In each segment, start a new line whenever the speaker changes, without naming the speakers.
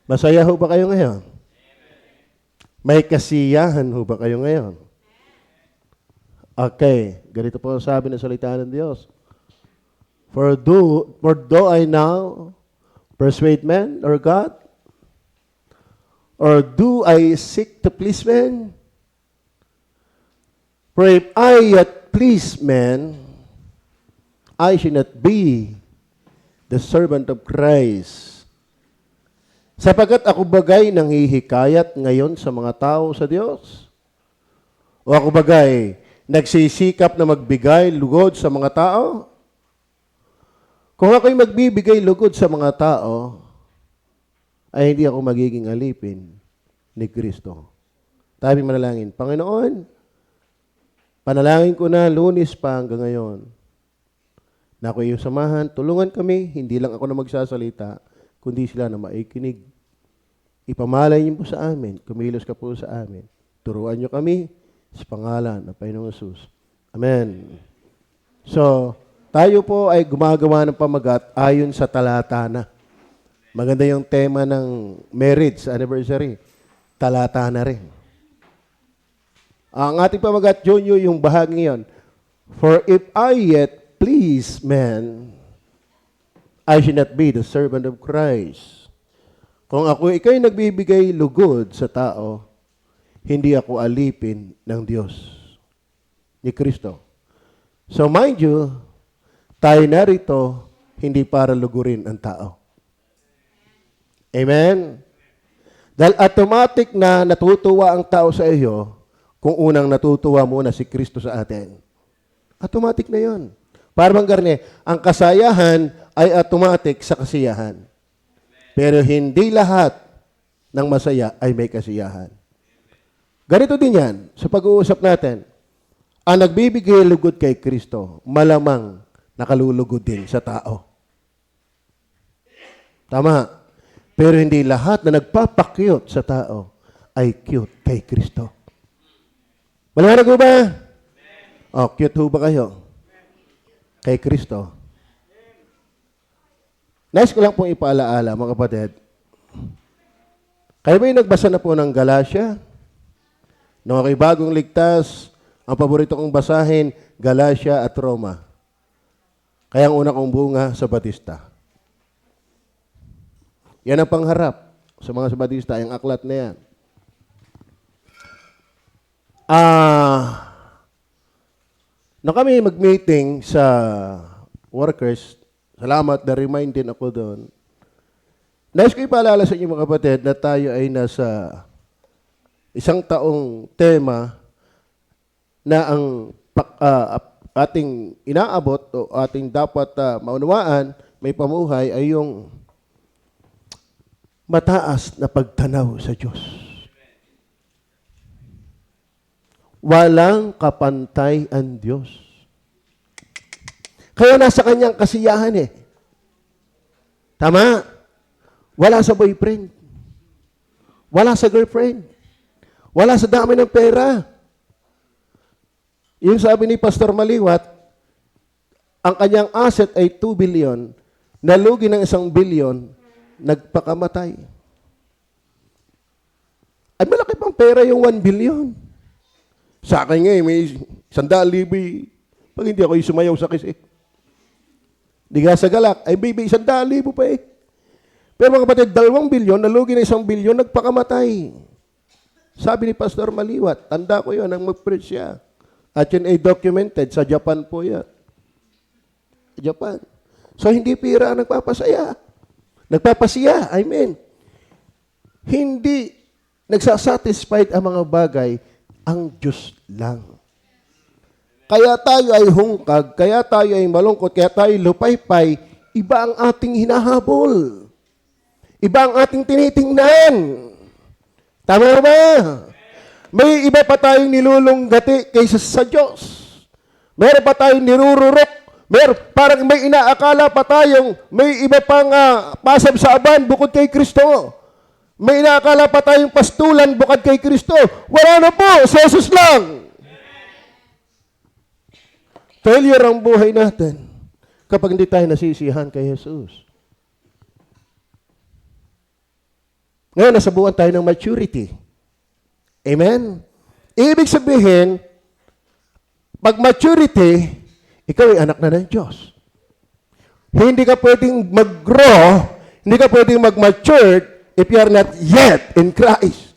Masaya ho ba kayo ngayon? May kasiyahan ho ba kayo ngayon? Okay, ganito po ang sabi ng salita ng Diyos. For though I now persuade men or God, or do I seek to please men? For if I yet please men, I should not be the servant of Christ. Sapagkat ako bagay nanghihikayat ngayon sa mga tao sa Diyos? O ako bagay nagsisikap na magbigay lugod sa mga tao? Kung ako'y magbibigay lugod sa mga tao, ay hindi ako magiging alipin ni Kristo. Tayo manalangin, Panginoon, panalangin ko na Lunes pa hanggang ngayon, na ako iyong samahan, tulungan kami, hindi lang ako na magsasalita, kundi sila na maikinig. Ipamalay niyo po sa amin, kumilos ka po sa amin. Turuan niyo kami sa pangalan ng Panginoong Hesus. Amen. So, tayo po ay gumagawa ng pamagat ayon sa talata na. Maganda yung tema ng marriage anniversary. Talata na rin. Ang ating pamagat, Junyo, yung bahagi ngayon. For if I yet please men, I should not be the servant of Christ. Kung ako ikay nagbibigay lugod sa tao, hindi ako alipin ng Diyos, ni Kristo. So mind you, tayo narito hindi para lugurin ang tao. Amen? Dahil automatic na natutuwa ang tao sa iyo kung unang natutuwa muna si Kristo sa atin. Automatic na yon. Para bang garne, ang kasayahan ay automatic sa kasiyahan. Pero hindi lahat ng masaya ay may kasiyahan. Ganito din yan, sa pag-uusap natin, ang nagbibigay lugod kay Kristo, malamang nakalulugod din sa tao. Tama. Pero hindi lahat na nagpapakyut sa tao ay cute kay Kristo. Maliwanag ho ba? O, cute ho ba kayo? Kay Kristo. Nice ko lang pong ipaalaala, mga kapatid. Kayo ba yung nagbasa na po ng Galatia? Nung ako'y bagong ligtas, ang paborito kong basahin, Galatia at Roma. Kaya ang una kong bunga sa Batista. Yan ang pangharap sa mga sa Batista, yung aklat na yan. Nung kami mag-meeting sa workers, salamat na remind din ako doon. Nais ko ipaalala sa inyo mga kapatid na tayo ay nasa isang taong tema na ang ating inaabot o ating dapat maunawaan, may pamuhay ay yung mataas na pagtanaw sa Diyos. Walang kapantay ang Diyos. Kaya nasa kanyang kasiyahan eh. Tama? Wala sa boyfriend. Wala sa girlfriend. Wala sa dami ng pera. Yung sabi ni Pastor Maliwat, ang kanyang asset ay 2 billion, nalugi ng 1 billion, nagpakamatay. Ay malaki pang pera yung 1 billion. Sa akin nga may 100,000 pag hindi ako sumayaw sa kisi. Di ka sa galak, ay baby, 100,000 pa eh. Pero mga kapatid, 2 billion, nalugi ng 1 billion, nagpakamatay. Sabi ni Pastor Maliwat, tanda ko yun, ang mag-preach siya. At yun ay documented, sa Japan po yan. Japan. So hindi pira ang nagpapasaya. Nagpapasiya, I mean. Hindi nagsasatisfied ang mga bagay, ang Diyos lang. Kaya tayo ay hungkag, kaya tayo ay malungkot, kaya tayo lupaypay, iba ang ating hinahabol. Iba ang ating tinitingnan. Tama ba? May iba pa tayong nilulunggati kaysa sa Diyos. Meron pa tayong nirururok. Parang may inaakala pa tayong may iba pang pasab sa aban bukod kay Kristo. May inaakala pa tayong pastulan bukod kay Kristo. Wala na po, sa Jesus lang. Failure ang buhay natin kapag hindi tayo nasisihan kay Jesus. Ngayon, nasabuan tayo ng maturity. Amen? Ibig sabihin, pag maturity, ikaw ay anak na ng Diyos. Hindi ka pwedeng mag-grow, hindi ka pwedeng mag-mature if you are not yet in Christ.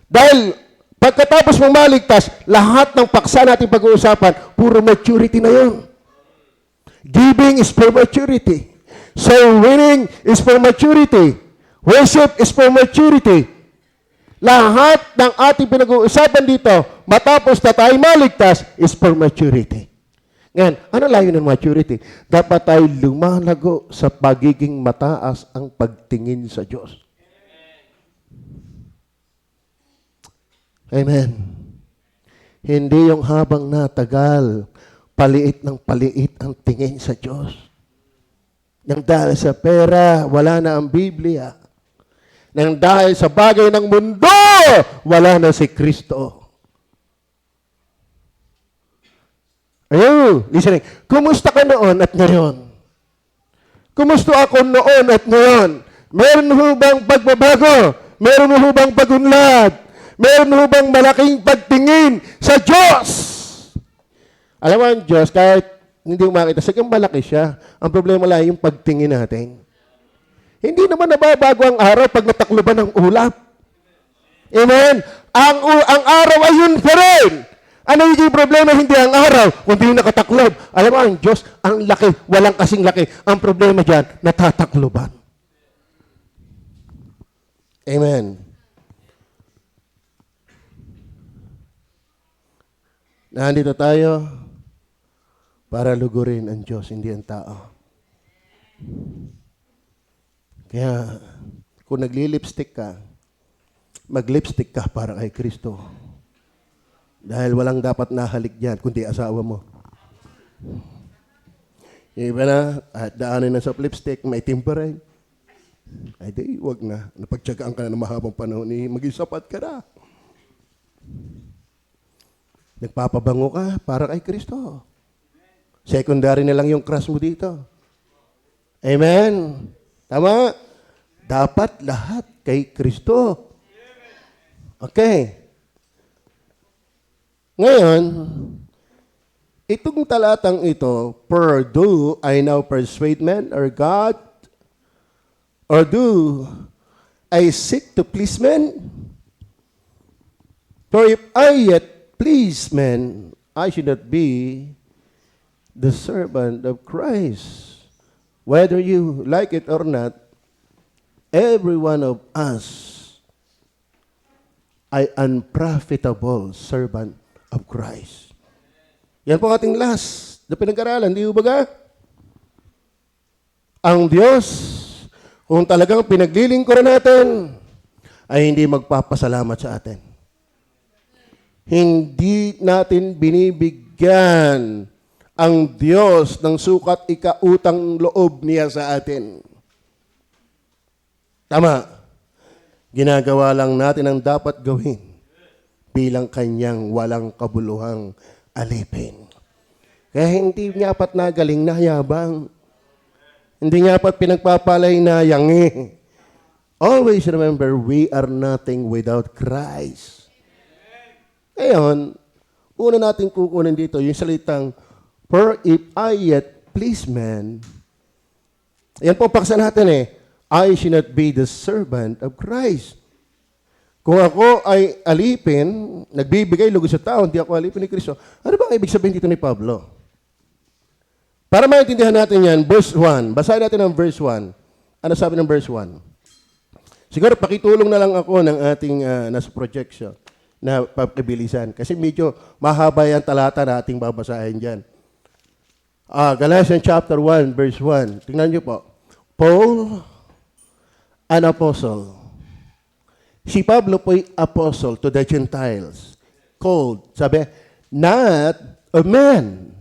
Dahil pagkatapos mong maligtas, lahat ng paksa natin pag-uusapan, puro maturity na yun. Giving is for maturity. Soul winning is for maturity. Worship is for maturity. Lahat ng ating pinag-uusapan dito, matapos na tayo maligtas, is for maturity. Ngayon, ano layo ng maturity? Dapat tayo lumalago sa pagiging mataas ang pagtingin sa Diyos. Amen. Hindi yung habang natagal, paliit ng paliit ang tingin sa Diyos. Nang dahil sa pera, wala na ang Biblia. Nang dahil sa bagay ng mundo, wala na si Kristo. Ayun, listening. Kumusta ka noon at ngayon? Kumusta ako noon at ngayon? Meron ho bang pagbabago? Meron ho bang pagunlad? Meron ho bang malaking pagtingin sa Diyos? Alam mo ang Diyos, kahit hindi mo makita, sagang malaki siya. Ang problema lang yung pagtingin natin. Hindi naman nababago ang araw pag natakloban ng ulap. Amen? Ang araw ay yun pa rin. Ano yung problema? Hindi ang araw, kundi yung nakataklob. Alam mo, ang Diyos, ang laki, walang kasing laki. Ang problema dyan, natatakloban. Amen. Nandito tayo para lugurin ang Diyos, hindi ang tao. Kaya, kung nagli-lipstick ka, mag-lipstick ka para kay Kristo. Dahil walang dapat nahalik dyan, kundi asawa mo. Yung iba na, at daanin na sa lipstick, may timperin. Ay di, wag na. Napagtsagaan ka na ng mahabang panahon, maging sapat ka na. Nagpapabango ka para kay Kristo. Secondary na lang yung crush mo dito. Amen? Tama? Dapat lahat kay Kristo. Okay. Ngayon, itong talatang ito, for do I now persuade men or God? Or do I seek to please men? For if I yet please men, I should not be the servant of Christ. Whether you like it or not, every one of us ay unprofitable servant of Christ. Yan po ating last na pinag-aralan. Di ba ga? Ang Diyos, kung talagang pinaglilingkuran natin, ay hindi magpapasalamat sa atin. Hindi natin binibigyan ang Diyos ng sukat ikautang loob niya sa atin. Tama. Ginagawa lang natin ang dapat gawin bilang kanyang walang kabuluhang alipin. Kaya hindi niya apat na galing na yabang. Hindi niya apat pinagpapalay na yangi. Always remember, we are nothing without Christ. Ngayon, una natin kukunin dito yung salitang, for if I yet please man, yan po paksa natin I should not be the servant of Christ. Kung ako ay alipin, nagbibigay lugod sa tao, hindi ako alipin ni Kristo. Ano bang ibig sabihin dito ni Pablo? Para maintindihan natin yan, verse 1. Basahin natin ang verse 1. Ano sabi ng verse 1? Siguro pakitulong na lang ako ng ating nasa projection na pagkabilisan. Kasi medyo mahaba yan talata na ating babasahin dyan. Galatians chapter 1, verse 1. Tingnan niyo po. Paul, an apostle. Si Pablo po'y apostle to the Gentiles. Called, sabi, not of men.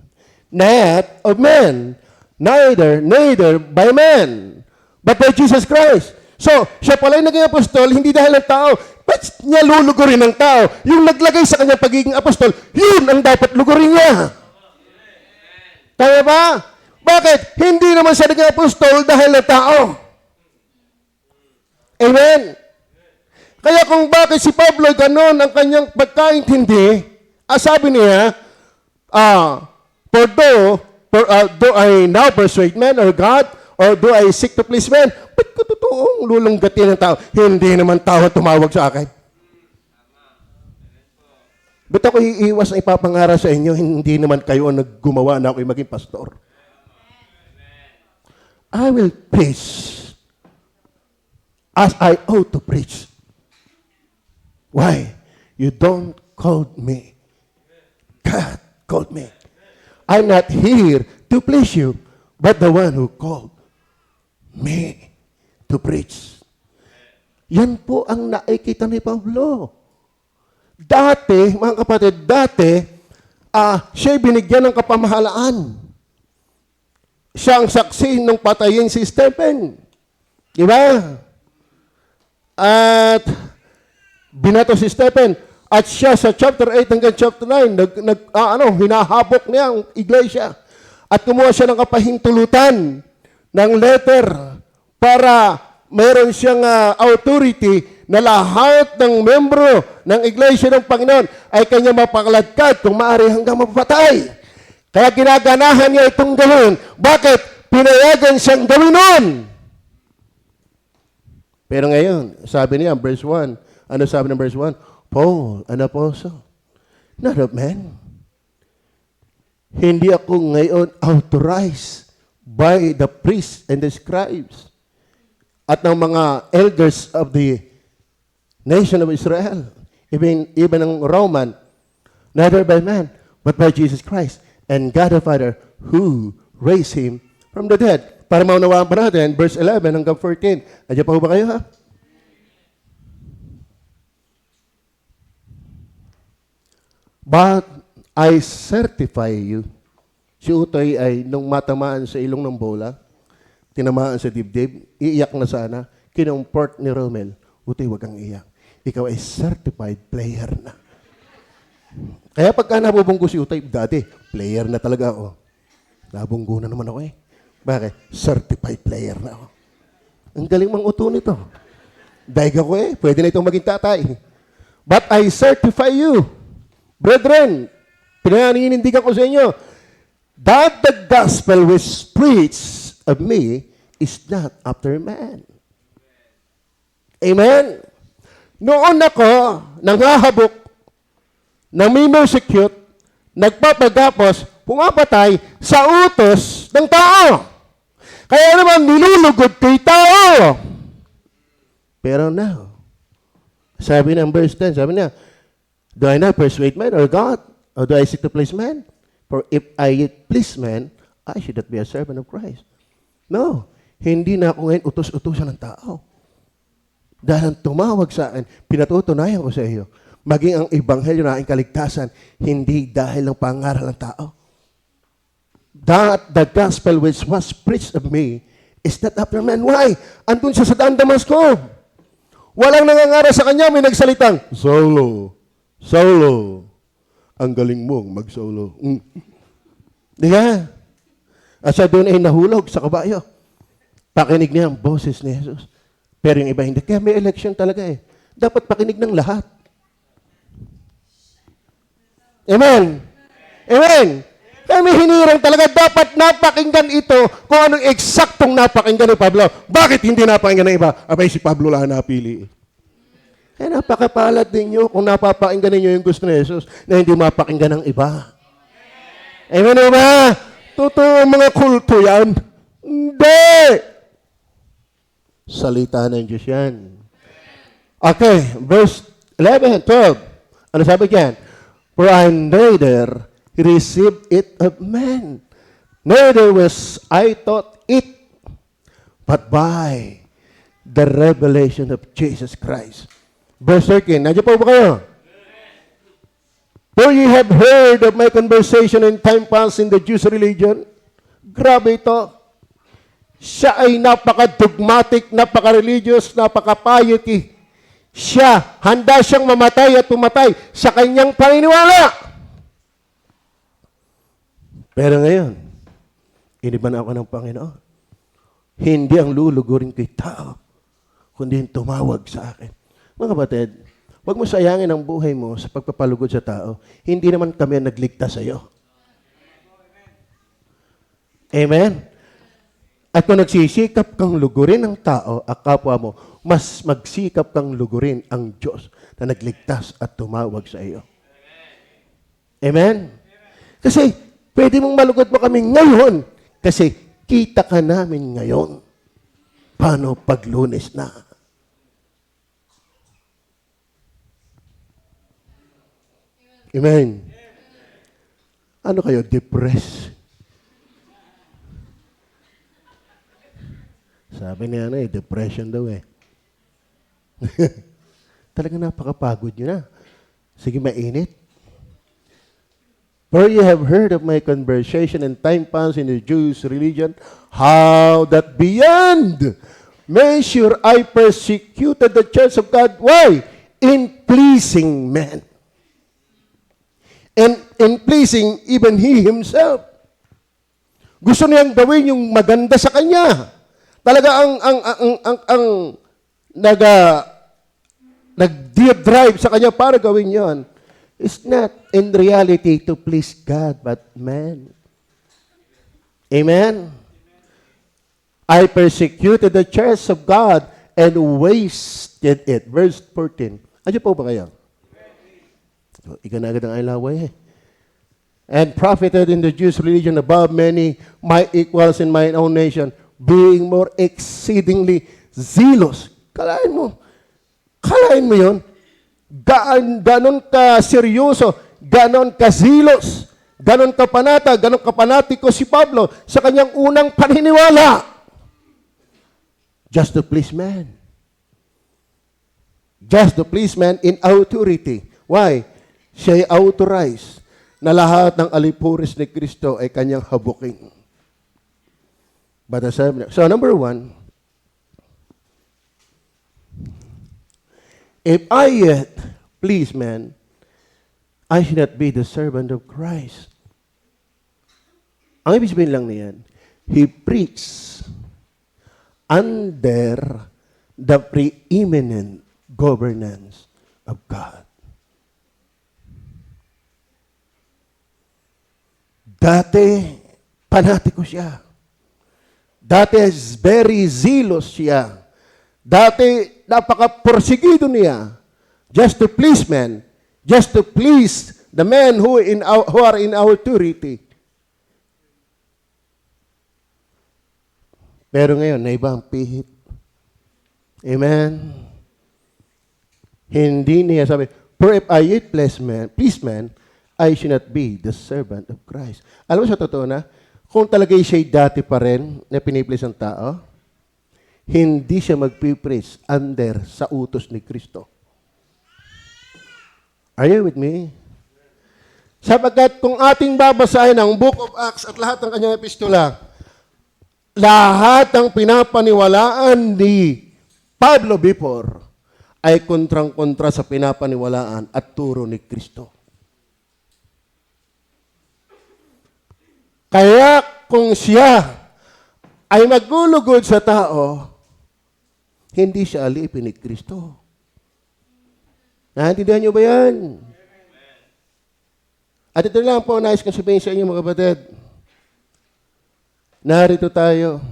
Not of men. Neither by men. But by Jesus Christ. So, siya pala'y naging apostol, hindi dahil ng tao. Ba't niya lulugurin ng tao? Yung naglagay sa kanya pagiging apostol, yun ang dapat lugurin niya. Tama ba? Bakit? Hindi naman siya naging apostol dahil ng tao. Amen? Kaya kung bakit si Pablo ganon ang kanyang pagkaintindi, sabi niya, do I now persuade men or God, or do I seek to please men? Ba't ko totoong lulunggatin ng tao? Hindi naman tao tumawag sa akin. Ba't ako iiwas na ipapangara sa inyo? Hindi naman kayo ang naggumawa na ako'y maging pastor. I will preach as I ought to preach. Why? You don't call me. God called me. I'm not here to please you, but the one who called me to preach. Yan po ang nakikita ni Pablo. Dati, mga kapatid, siya'y binigyan ng kapamahalaan. Siya ang saksi nung patayin si Stephen. Di ba? At binato si Stephen. At siya sa chapter 8 hanggang chapter 9, hinahabok niya ang iglesia. At kumuha siya ng kapahintulutan ng letter para meron siyang authority na lahat ng membro ng iglesia ng Panginoon ay kanya mapakaladkad kung maaari hanggang mapatay. Kaya ginaganahan niya itong gawin. Bakit? Pinayagan siyang gawin nun. Pero ngayon, sabi niya, verse 1, ano sabi ng verse 1? Paul, an apostle, not of man. Hindi ako ngayon authorized by the priests and the scribes at ng mga elders of the nation of Israel, even ng Roman, neither by man, but by Jesus Christ and God the Father who raised him from the dead. Para maunawaan pa natin, verse 11 hanggang 14. Nandiyan pa ba kayo, ha? But I certify you. Si Utoy ay nung matamaan sa ilong ng bola, tinamaan sa dibdib, iiyak na sana, kinumport ni Romel, Utoy, wag kang iyak. Ikaw ay certified player na. Kaya pagka nabubunggo si Utoy, dati, player na talaga ako. Nabunggo na naman ako eh. Bakit? Certified player na ako. Ang galing mang uto nito. Daig ako eh, pwede na itong maging tatay. But I certify you, brethren, pinaninindigan ko sa inyo, that the gospel which preached of me is not after man. Amen? Noon ako, nanghahabok, nami-persecute, nagpapagapos, pumapatay sa utos ng tao. Kaya naman nilulugod kay tao. Pero now, sabi ng verse 10, sabi niya, do I not persuade man or God? Or do I seek to please man? For if I please man, I should not be a servant of Christ. No, hindi na ako ngayon utos-utosan ng tao. Dahil ang tumawag sa akin, pinatutunayan ko sa iyo, maging ang ebanghelyo na aking kaligtasan, hindi dahil ng pangaral ng tao. That the gospel which was preached of me is not after man. Why? Andun siya sa daan Damasco. Walang nangangaral sa kanya, may nagsalitang, Saulo, Saulo, ang galing mong mag-solo. Di ba? At siya doon ay nahulog sa kabayo. Pakinig niya ang boses ni Jesus. Pero yung iba hindi. Kaya may election talaga eh. Dapat pakinig ng lahat. Amen? Amen? Kaya may hinirang talaga. Dapat napakinggan ito kung anong eksaktong napakinggan ni Pablo. Bakit hindi napakinggan ng iba? Abay, si Pablo lang napili. Kaya napakapalad ninyo kung napapakinggan ninyo yung gusto ni Jesus na hindi mapakinggan ng iba. Amen o ba? Totoo mga kulto yan. Hindi! Salita ng Diyos yan. Okay, verse 11, 12. Ano sabi diyan? For I neither received it of man, neither was I taught it, but by the revelation of Jesus Christ. Verse 13, nandiyan po ba kayo? For ye have heard of my conversation in time past in the Jewish religion. Grabe ito. Siya ay napaka-dogmatic, napaka-religious, napaka-piety. Siya, handa siyang mamatay at pumatay sa kanyang paniniwala. Pero ngayon, iniban ako ng Panginoon. Hindi ang lulugurin kay tao, kundi tumawag sa akin. Mga kapatid, huwag mo sayangin ang buhay mo sa pagpapalugod sa tao. Hindi naman kami ang nagligtas sa iyo. Amen? At kung nagsisikap kang lugurin ang tao, ang kapwa mo, mas magsikap kang lugurin ang Diyos na nagligtas at tumawag sa iyo. Amen? Kasi, pwede mong malugod mo kami ngayon kasi kita ka namin ngayon. Paano pag Lunes na? Amen? Ano kayo? Depressed? Sabi niya depression daw eh. Talaga napakapagod nyo na. Sige, mainit. For you have heard of my conversation and time past in the Jews' religion, how that beyond measure I persecuted the church of God. Why? In pleasing men. And in pleasing even he himself. Gusto niyang gawin yung maganda sa kanya. Talaga ang nag-drive sa kanya para gawin yon. It's not in reality to please God, but man. Amen? I persecuted the church of God and wasted it. Verse 14. Andiyan po ba kayo? So, ika na agad ang ilaway eh. And profited in the Jews' religion above many my equals in my own nation, being more exceedingly zealous. Kalain mo yun? Ganon ka seryoso, ganon ka zealous, ganon ka panata, ganon ka panatiko si Pablo sa kanyang unang paniniwala. Just to please man. Just to please man in authority. Why? Siya'y authorized na lahat ng alipuris ni Kristo ay kanyang habuking. So number 1, if I yet please man, I should not be the servant of Christ. Ang ibig sabihin lang niyan, he preached under the preeminent governance of God. Dati, panatiko siya. Dati, very zealous siya. Dati, napaka-porsigido niya. Just to please men. Just to please the men who are in authority. Pero ngayon, naiba ang pihit. Amen? Hindi niya sabi, for if I yet please man, I should not be the servant of Christ. Alam mo sa totoo na, kung talaga siya'y dati pa rin na piniplis ang tao, hindi siya magpipris under sa utos ni Kristo. Are you with me? Sapagkat kung ating babasahin ang Book of Acts at lahat ng kanyang epistola, lahat ng pinapaniwalaan ni Pablo before ay kontrang-kontra sa pinapaniwalaan at turo ni Kristo. Kaya kung siya ay maglulugod sa tao, hindi siya alipin ni Kristo. Naintindihan niyo ba yan? At ito lang po nais kong sabihin sa inyo mga kapatid. Narito tayo.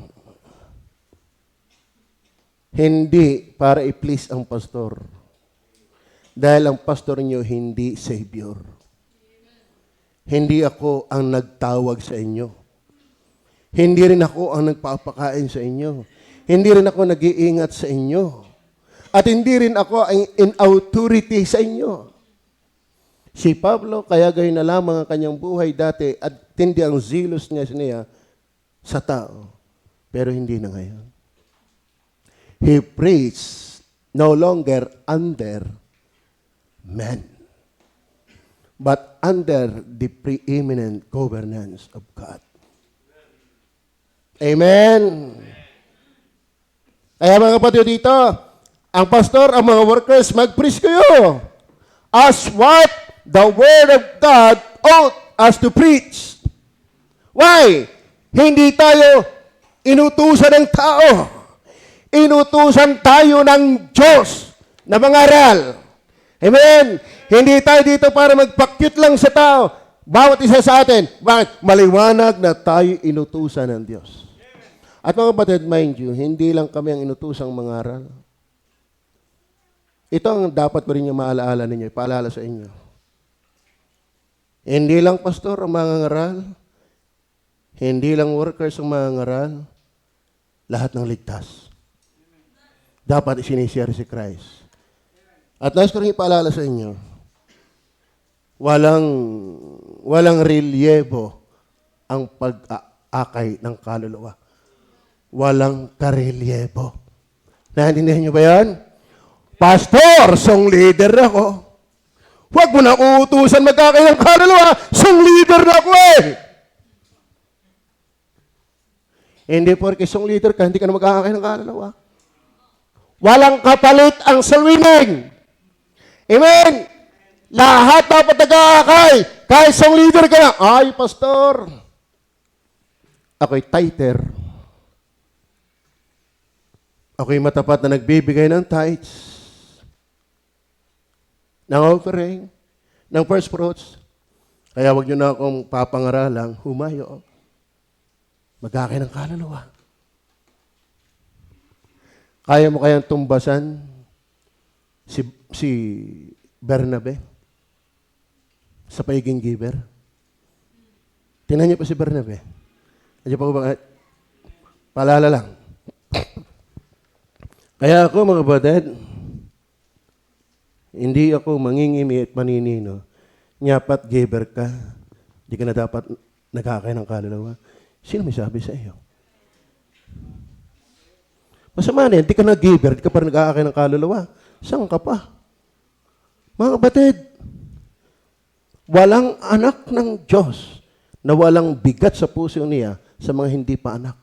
Hindi para i-please ang pastor. Dahil ang pastor niyo hindi Savior. Hindi ako ang nagtawag sa inyo. Hindi rin ako ang nagpapakain sa inyo. Hindi rin ako nag-iingat sa inyo. At hindi rin ako ang in authority sa inyo. Si Pablo, kaya gayon na lamang ang kanyang buhay dati at hindi ang zealous niya sa tao. Pero hindi na ngayon. He preached no longer under men, but under the preeminent governance of God. Amen. Kaya mga kapatid dito, ang pastor, ang mga workers, mag-preach kayo as what the Word of God ought us to preach. Why? Hindi tayo inutusan ng tao. Inutusan tayo ng Diyos na mangaral. Amen? Hindi tayo dito para magpakyut lang sa tao. Bawat isa sa atin. Bakit? Maliwanag na tayo inutusan ng Diyos. At mga kapatid, mind you, hindi lang kami ang inutusang mangaral. Ito ang dapat ko rin yung maalaala ninyo, ipaalala sa inyo. Hindi lang pastor ang mangangaral, hindi lang workers ang mangangaral, lahat ng ligtas. Dapat isinishare si Christ. At nais ko rin ipaalala sa inyo, walang relyebo ang pag-aakay ng kaluluwa. Walang karelyebo. Naintindihan niyo ba yan? Pastor, song leader ako. Huwag mo na uutusan magkakay ng kaluluwa. Song leader na ako eh. Hindi porke song leader ka, hindi ka na magkakay ng kaluluwa. Walang kapalit ang salwining. Amen? Lahat dapat nag-aakay. Kahit song leader ka na. Ay, pastor. Ako'y tither. Ako'y matapat na nagbibigay ng tithes, ng offering, ng first fruits. Kaya wag nyo na akong papangaralang humayo. Magkakay ng kaluluwa. Kaya mo kayang tumbasan si Bernabe sa pagiging giver? Tingnan niyo pa si Bernabe. Nandiyo pa ko ba? Paalala lang. Kaya ako, mga kapatid, hindi ako mangingimi at maninino. Nyapat giver ka, di ka na dapat nagkakay ng kaluluwa. Sino may sabi sa iyo? Masama na yan, di ka na giver, di ka pa nagkakay ng kaluluwa. Saan ka pa? Mga kapatid, walang anak ng Diyos na walang bigat sa puso niya sa mga hindi pa anak.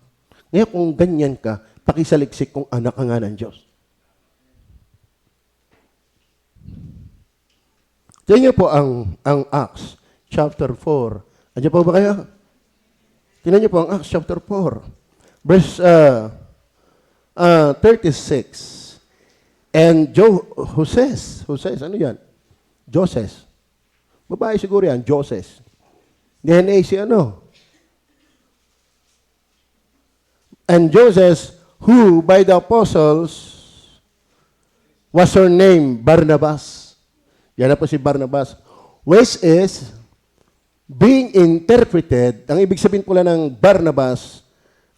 Ngayon kung ganyan ka, pakisaliksik kung anak ka nga ng Diyos. Tingnan niyo po ang Acts chapter 4. Andiyan po ba kayo? Tingnan niyo po ang Acts chapter 4. Verse 36. And Joses, ano yan? Joses. Babae siguro yan, Joses. DNA si ano? And Joses, who by the apostles was her name, Barnabas. Yan na po si Barnabas. Which is being interpreted, ang ibig sabihin pula ng Barnabas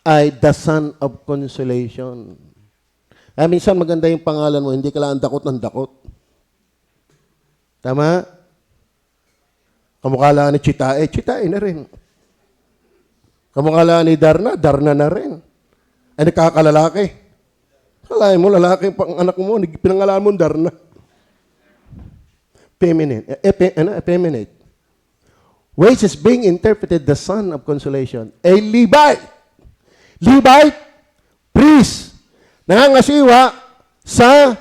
ay the son of consolation. Minsan maganda yung pangalan mo, hindi ka lang dakot ng dakot. Tama? Kamukha lang ni Chitae, Chitae na rin. Kamukha lang ni Darna, Darna na rin. Ay nagkakalalaki. Kalahin mo, lalaki pang anak mo, pinangalan mo Darna. Feminine. Effeminate. Which is being interpreted the son of consolation. A Levite. Levite, priest. Nangangasiwa sa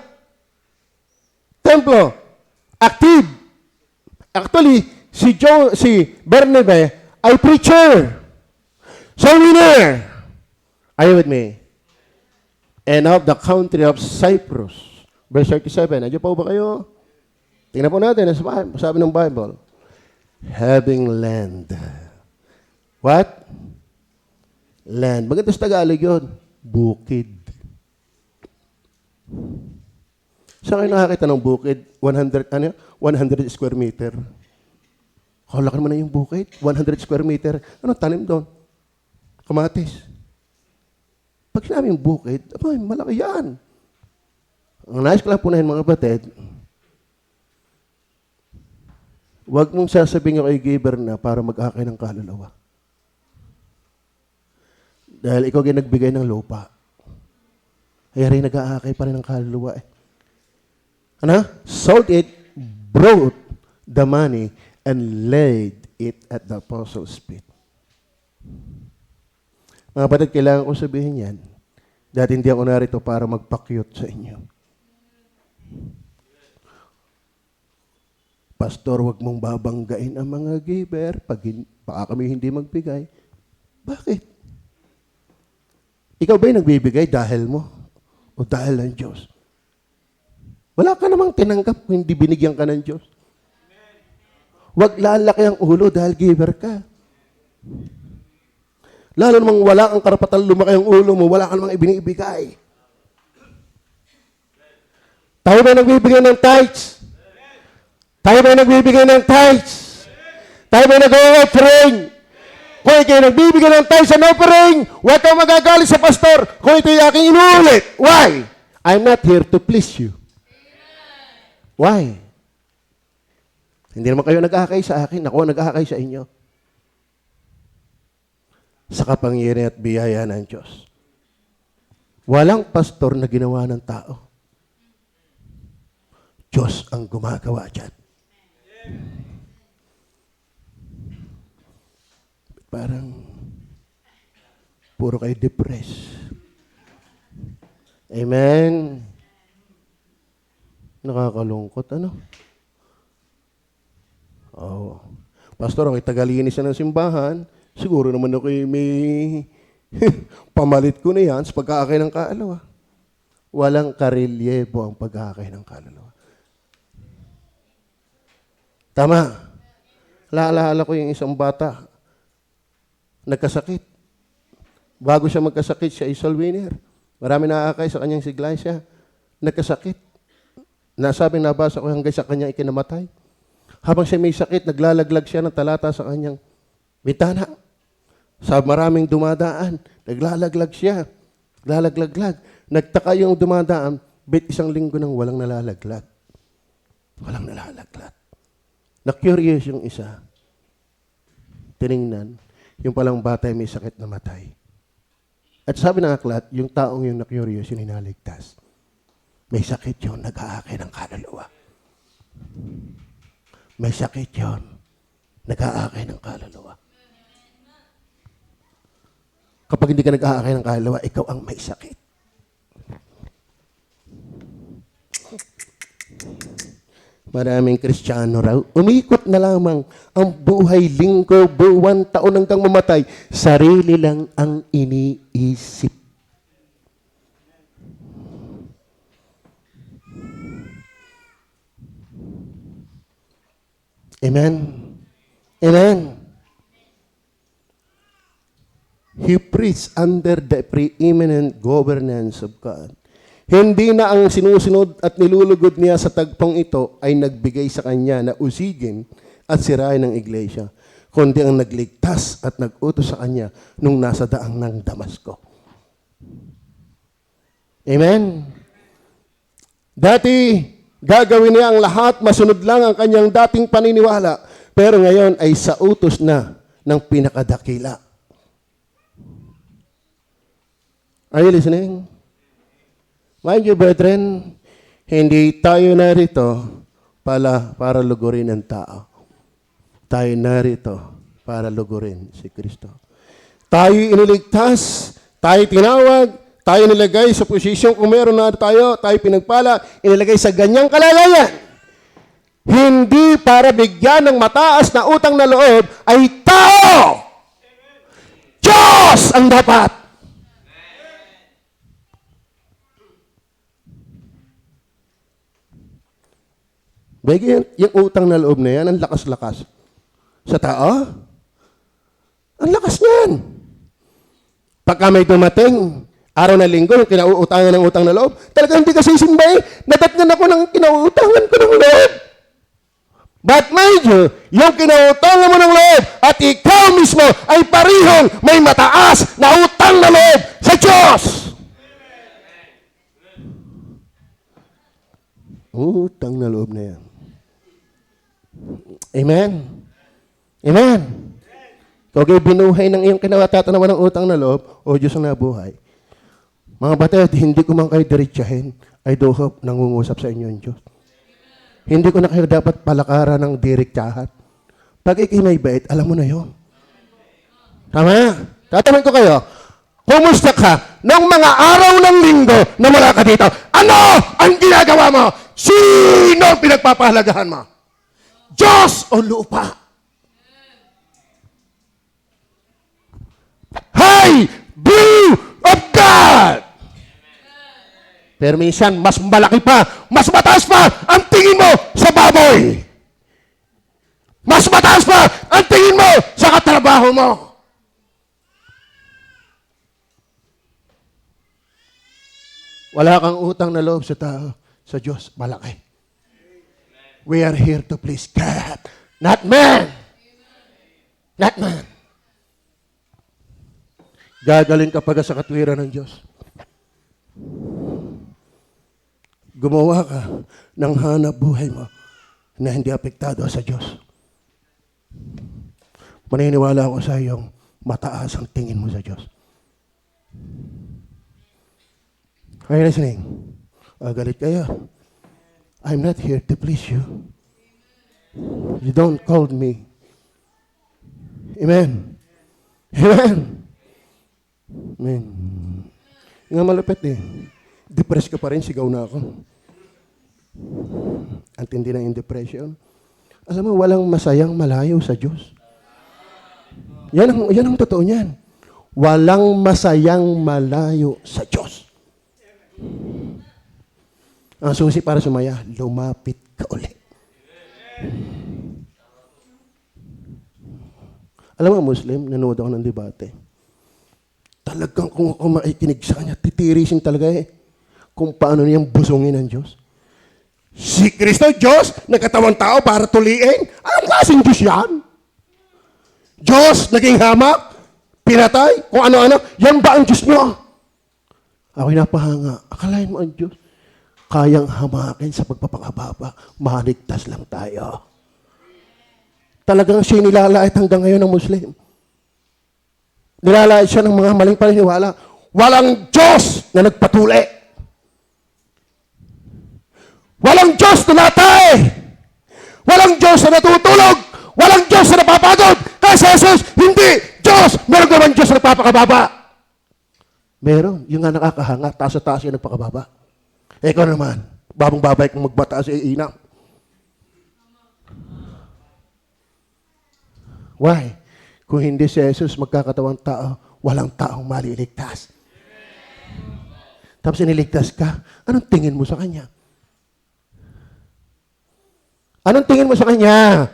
templo. Active. Actually, si Bernabe ay preacher. So winner. Are you with me? And of the country of Cyprus. Verse 37. Nandiyo po ba kayo? Tingnan po natin. Sabi ng Bible. Having land. What? Land. Maganda sa Tagalog yun. Bukid. Saan kayo nakakita ng bukid? 100 square meter. Laki naman na yung bukid. 100 square meter. Anong tanim doon? Kamatis. Pag sinabi yung bukid, malaki yan. Ang nais ko lang punahin mga kapatid, huwag mong sasabihin ako ay giver na para mag-akay ng kaluluwa. Dahil ikaw yung nagbigay ng lupa. Kaya rin nag-aakay pa rin ng kaluluwa eh. Ano? Sold it, brought the money, and laid it at the apostles' feet. Mga kapatid, kailangan ko sabihin yan. Dahil hindi ako narito para magpakyut sa inyo. Pastor, wag mong babanggain ang mga giver baka kami hindi magbigay. Bakit? Ikaw ba'y nagbibigay dahil mo? o dahil ng Diyos. Wala ka namang tinanggap kung hindi binigyan ka ng Diyos. Huwag lalaki ang ulo dahil giver ka. Lalo namang wala kang karapatan lumaki ang ulo mo, wala ka namang ibinibigay. Tayo ba nagbibigay ng tithes? Tayo ba nagbibigay ng tithes? Tayo ba nag-offering? Kung ikaw nagbibigay ng tithes and offering, huwag kang magagalit sa pastor kung ito'y aking inuulit. Why? I'm not here to please you. Why? Hindi naman kayo nag-aakay sa akin, ako ang nag-aakay sa inyo. Sa kapangyarihan at biyaya ng Diyos. Walang pastor na ginawa ng tao. Diyos ang gumagawa dyan. Parang puro kayo depressed. Amen. Nakakalungkot, ano? Oh. Pastor, ako'y tagalinis na ng simbahan. Siguro naman ako'y may pamalit ko na yan sa pagkakakay ng kaluluwa. Walang karelyebo ang pagkakakay ng kaluluwa. Tama. Laalala ko yung isang bata. Nagkasakit. Bago siya magkasakit, siya ay soul winner. Marami nakakay sa kanyang siglay siya. Nagkasakit. Nasabing nabasa ko hanggang sa kanyang ikinamatay. Habang siya may sakit, naglalaglag siya ng talata sa kanyang bitana. Sa maraming dumadaan, naglalaglag siya. Naglalaglag. Nagtaka yung dumadaan, isang linggo nang walang nalalaglag. Walang nalalaglag. Na-curious yung isa. Tiningnan, yung palang bata may sakit na matay. At sabi ng aklat, yung taong yung na-curious, yung inaligtas. May sakit yun, nag-aakay ng kaluluwa. May sakit yun, nag-aakay ng kaluluwa. Kapag hindi ka nag-aakay ng kaluluwa, ikaw ang may sakit. Maraming Kristiyano raw, umikot na lamang ang buhay, linggo, buwan, taon hanggang mamatay. Sarili lang ang iniisip. Amen? Amen? He preached under the preeminent governance of God. Hindi na ang sinusunod at nilulugod niya sa tagpong ito ay nagbigay sa kanya na usigin at sirain ng iglesia, kundi ang nagligtas at nag-utos sa kanya nung nasa daang ng Damasco. Amen? Dati, gagawin niya ang lahat, masunod lang ang kanyang dating paniniwala, pero ngayon ay sa utos na ng pinakadakila. Are you listening? Mind you, brethren, hindi tayo narito para lugurin ang tao. Tayo narito para lugurin si Kristo. Tayo iniligtas, tayo tinawag, tayo nilagay sa posisyon kung meron na tayo pinagpala, inilagay sa ganyang kalagayan. Hindi para bigyan ng mataas na utang na loob ay tao. Diyos ang dapat. Bagay yung utang na loob na yan, ang lakas-lakas. Sa tao, ang lakas niyan. Pagka may dumating, araw na linggo, yung kinauutangan ng utang na loob, talagang hindi ka sisimbay. Natatnan ako ng kinauutangan ko ng loob. But mind you, yung kinauutangan mo ng loob at ikaw mismo ay parihong may mataas na utang na loob sa Diyos. Utang na loob na yan. Amen? Amen? Kung kayo binuhay ng iyong kinawatatanawan ng utang na loob, o Diyos ang nabuhay. Mga batid, hindi ko man kayo diretsahin, I do hope nangungusap sa inyo ang Diyos. Hindi ko na kayo dapat palakaran ng direktsahan. Pag ikay may bait, alam mo na yon. Tama? Tatanungin ko kayo, kumusta ka ng mga araw ng linggo na wala ka dito? Ano ang ginagawa mo? Sino ang pinagpapahalagahan mo? Diyos o lupa? High view of God! Pero minsan, mas malaki pa, mas mataas pa ang tingin mo sa baboy. Mas mataas pa ang tingin mo sa katrabaho mo. Wala kang utang na loob sa tao. Sa Diyos, malaki. We are here to please God, not man. Not man. Gagaling ka pag sa katwiran ng Diyos. Gumawa ka ng hanap buhay mo na hindi apektado sa Diyos. Maniniwala ako sa iyong mataas ang tingin mo sa Diyos. Are you listening? Galit kayo. I'm not here to please you. You don't call me. Amen. Amen. Amen. Nga malapit eh. Depressed ka pa rin, sigaw na ako. Ang tindi ng depression. Alam mo, walang masayang malayo sa Diyos. Yan ang totoo niyan. Walang masayang malayo sa Diyos. Ang susi para sumaya, lumapit ka ulit. Alam mo, Muslim, nanood ako ng debate. Talagang kung ako maikinig sa kanya, titirisin talaga eh. Kung paano niyang busungin ang Diyos. Si Kristo, Diyos, nagkatawang tao para tuliin. Anong klaseng Diyos yan? Diyos, naging hamak, pinatay, kung ano-ano. Yan ba ang Diyos niyo? Ako'y napahanga. Akalain mo ang Diyos, kayang hamakin sa pagpapakababa. Maligtas lang tayo. Talagang siya nilalait hanggang ngayon ng Muslim. Nilalait siya ng mga maling paniniwala. Walang Diyos na nagpatuli. Walang Diyos na natay. Walang Diyos na natutulog. Walang Diyos na napapagod. Kasi Jesus, hindi Diyos. Meron naman Diyos na nagpapakababa. Meron. Yung nga nakakahanga, taas sa taas yung nagpakababa. Ikaw naman, babang babay kung magbataas inam. Why? Kung hindi si Jesus magkakatawang tao, walang taong maliligtas. Tapos iniligtas ka, anong tingin mo sa Kanya? Anong tingin mo sa Kanya?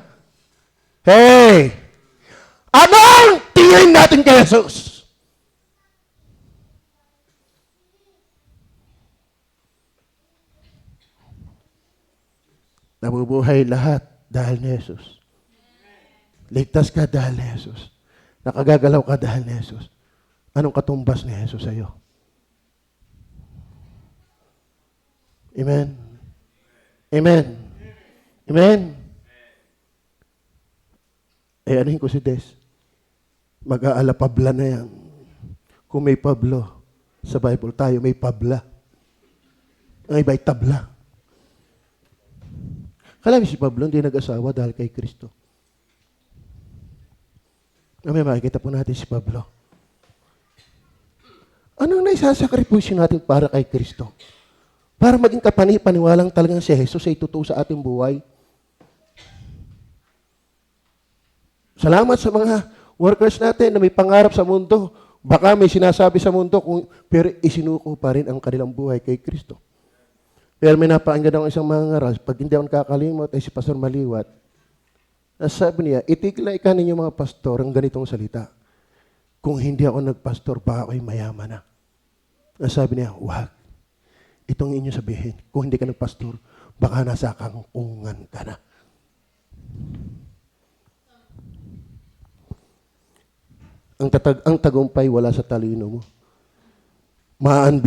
Hey! Anong tingin natin kay Jesus? Nabubuhay lahat dahil ni Jesus. Ligtas ka dahil ni Jesus. Nakagagalaw ka dahil ni Jesus. Anong katumbas ni Jesus sa iyo? Amen. Amen. Amen. Anuhin ko si Des. Mag-aala Pabla na yan. Kung may Pablo sa Bible, tayo may Pabla. Ang iba'y tabla. Kalami si Pablo, hindi nag-asawa dahil kay Kristo. May makikita po natin si Pablo. Anong naisasakripisyo natin para kay Kristo? Para maging kapani-paniwalang talagang si Jesus ay totoo sa ating buhay. Salamat sa mga workers natin na may pangarap sa mundo. Baka may sinasabi sa mundo, pero isinuko pa rin ang kanilang buhay kay Kristo. Pero may napakinggan akong isang mga ngaral, pag hindi ako nakakalimot, ay si Pastor Maliwat. Sabi niya, itigilay ka ninyo mga pastor ang ganitong salita. Kung hindi ako nagpastor, baka ako'y mayaman na. Sabi niya, wag. Itong inyo sabihin, kung hindi ka nagpastor, baka nasa kangkungan ka na. Ang tagumpay wala sa talino mo. Mga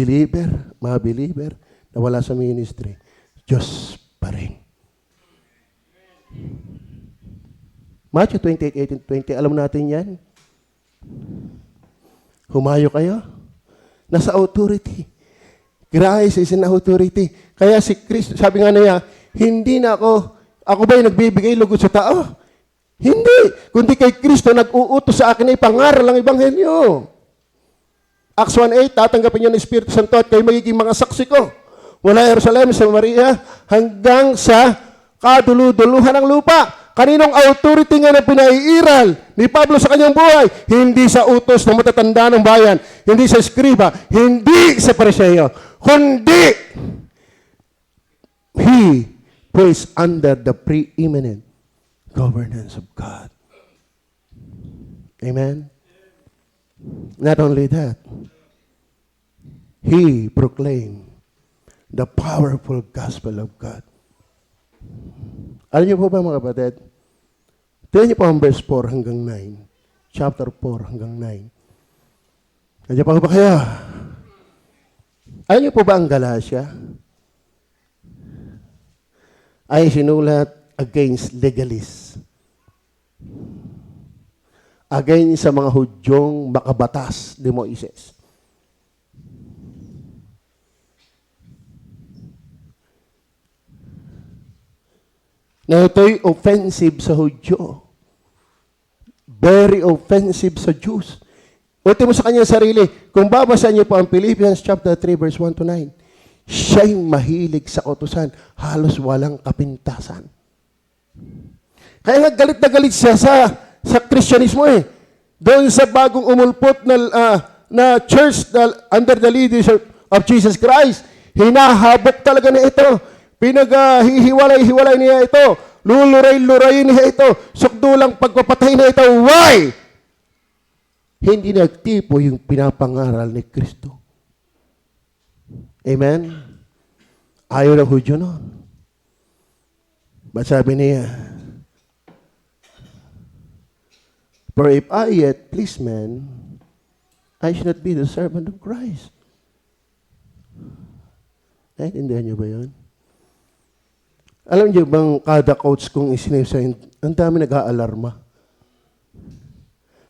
believer, na wala sa ministry, Diyos pa rin. Matthew 28:18-20, alam natin yan. Humayo kayo. Nasa authority. Christ is an authority. Kaya si Christ, sabi nga niya, hindi na ako ba yung nagbibigay lugod sa tao? Hindi. Kundi kay Kristo nag-uutos sa akin na ipangaral ang Ebanghelyo. Acts 1:8, tatanggapin niyo ng Espiritu Santo at kayo magiging mga saksi ko. Mula Jerusalem sa Maria hanggang sa kaduluduluhan ng lupa. Kaninong authority nga na pinaiiral ni Pablo sa kanyang buhay? Hindi sa utos ng matatanda ng bayan, hindi sa eskriba, hindi sa pariseo, kundi he prays under the preeminent governance of God. Amen? Not only that, he proclaimed the powerful gospel of God. Alam niyo po ba mga kapatid? Tingnan niyo po ang verse 4 hanggang 9. Chapter 4 hanggang 9. Nandiyan pa ba kayo? Alam niyo po ba ang Galatia? Ay sinulat against legalists. Against sa mga Hudyong makabatas ni Moises. Na ito'y offensive sa Hudyo. Very offensive sa Jews. Uti mo sa kanyang sarili, kung babasa niyo po ang Philippians chapter 3 verse 1 to 9, siya'y mahilig sa utusan, halos walang kapintasan. Kaya nga galit na galit siya sa Kristyanismo eh. Doon sa bagong umulpot na church under the leadership of Jesus Christ, hinahabok talaga na ito. Pinaghihiwalay-hiwalay niya ito. Luluray-lurayin niya ito. Sukdulang pagpapatay na ito. Why? Hindi nagtipo yung pinapangaral ni Kristo. Amen? Ayaw ng Hudyo nun. Ba't sabi niya, for if I yet please men, I should not be the servant of Christ. Naintindihan niyo ba yun? Alam niyo bang kada coach kong isinisayin, ang dami nag-aalarma.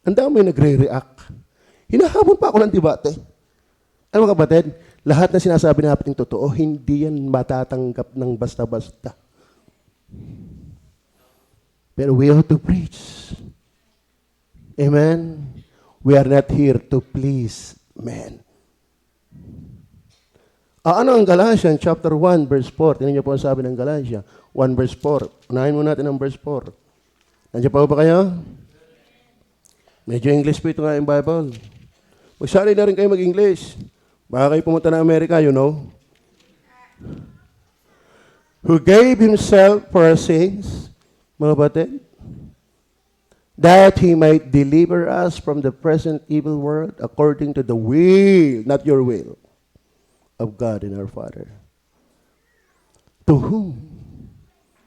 Ang dami nagre-react. Hinahabol pa ako ng debate. Ano mga kapatid? Lahat na sinasabi natin totoo, hindi yan matatanggap ng basta-basta. Pero we have to preach. Amen? We are not here to please men. Ano ang Galatians chapter 1 verse 4? Tingnan niyo po ang sabi ng Galatia 1 verse 4. Unahin mo natin ang verse 4. Nandiyan pa ba kayo? Medyo English po ito nga yung Bible. Magsali na rin kayo mag-English. Baka kayo pumunta na Amerika, you know. Who gave himself for our sins, mga batid, that he might deliver us from the present evil world according to the will, not your will, of God and our Father. To whom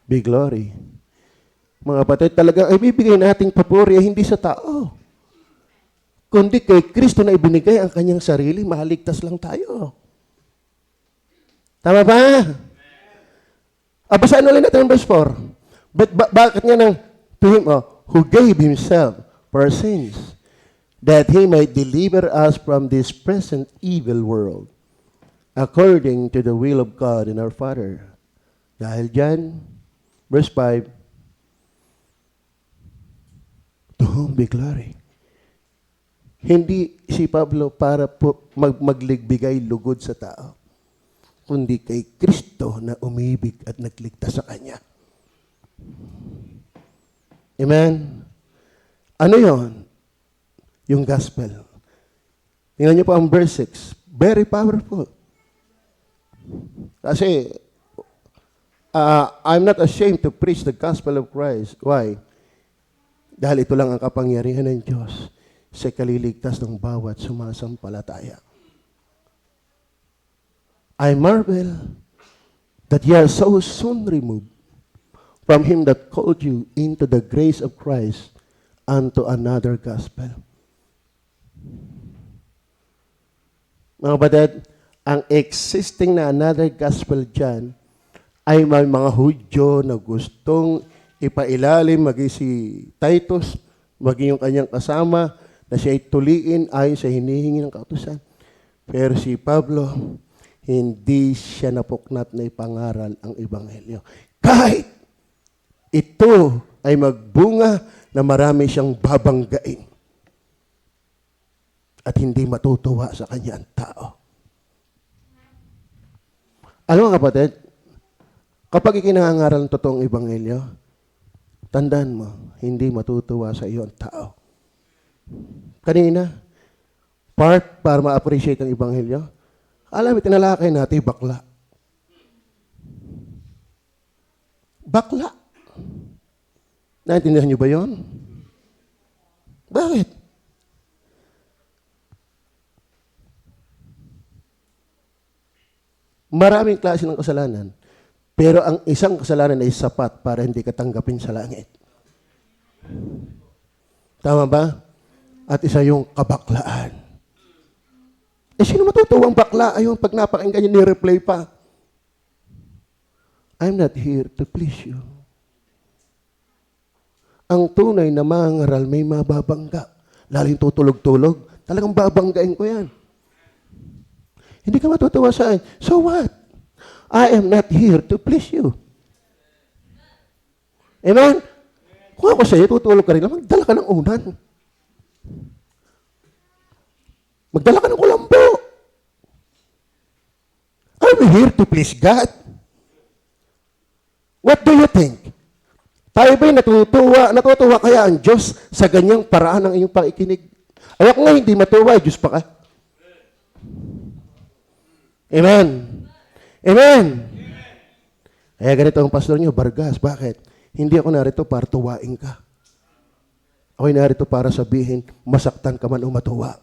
be glory. Mga kapatid, talagang ibibigay nating papuri hindi sa tao, kundi kay Kristo na ibinigay ang kanyang sarili, mahaligtas lang tayo. Tama ba? Basahin ulit natin ang verse 4. Bakit nga nang to him, who gave himself for our sins, that he might deliver us from this present evil world, according to the will of God and our Father. Dahil dyan, verse 5, to whom be glory. Hindi si Pablo para po magligbigay lugod sa tao, kundi kay Kristo na umibig at nagligtas sa kanya. Amen? Ano yon? Yung gospel. Tingnan niyo po ang verse 6. Very powerful. Kasi, I'm not ashamed to preach the gospel of Christ. Why? Dahil ito lang ang kapangyarihan ng Diyos sa kaliligtas ng bawat sumasampalataya. I marvel that ye are so soon removed from him that called you into the grace of Christ unto another gospel. Mga kapatid, ang existing na another gospel dyan ay may mga Hudyo na gustong ipailalim, maging si Titus, maging yung kanyang kasama, na siya ay tuliin ayon sa hinihingi ng kautusan. Pero si Pablo, hindi siya napuknat na ipangaral ang Ebanghelyo. Kahit ito ay magbunga na marami siyang babanggain at hindi matutuwa sa kanya ang tao. Ano nga kapatid? Kapag ikinangaral ng totoong Ebanghelyo, tandaan mo, hindi matutuwa sa iyo ang tao. Kanina, part para ma-appreciate ang Ebanghelyo, alam mo, tinalakay natin, bakla. Bakla. Naintindihan niyo ba yon? Bakit? Maraming klase ng kasalanan, pero ang isang kasalanan ay sapat para hindi ka tanggapin sa langit. Tama ba? At isa yung kabaklaan. Sino matutuwang bakla? Ayun, pag napakinggan niya, ni-replay pa. I'm not here to please you. Ang tunay na mangaral may mababangga. Lalo yung tutulog-tulog, talagang babanggain ko yan. Hindi ka matutuwa sa akin. So what? I am not here to please you. Amen? Kung ako sa'yo, tutulog ka rin lang, magdala ka ng unan. Magdala ka ng kulambo. I'm here to please God. What do you think? Tayo ba'y natutuwa kaya ang Diyos sa ganyang paraan ng iyong pakikinig? Ay ako nga hindi matuwa, Diyos pa ka. Amen. Amen. Kaya ganito ang pastor niyo, Vargas, bakit? Hindi ako narito para tuwain ka. Ako'y narito para sabihin, masaktan ka man o matuwa.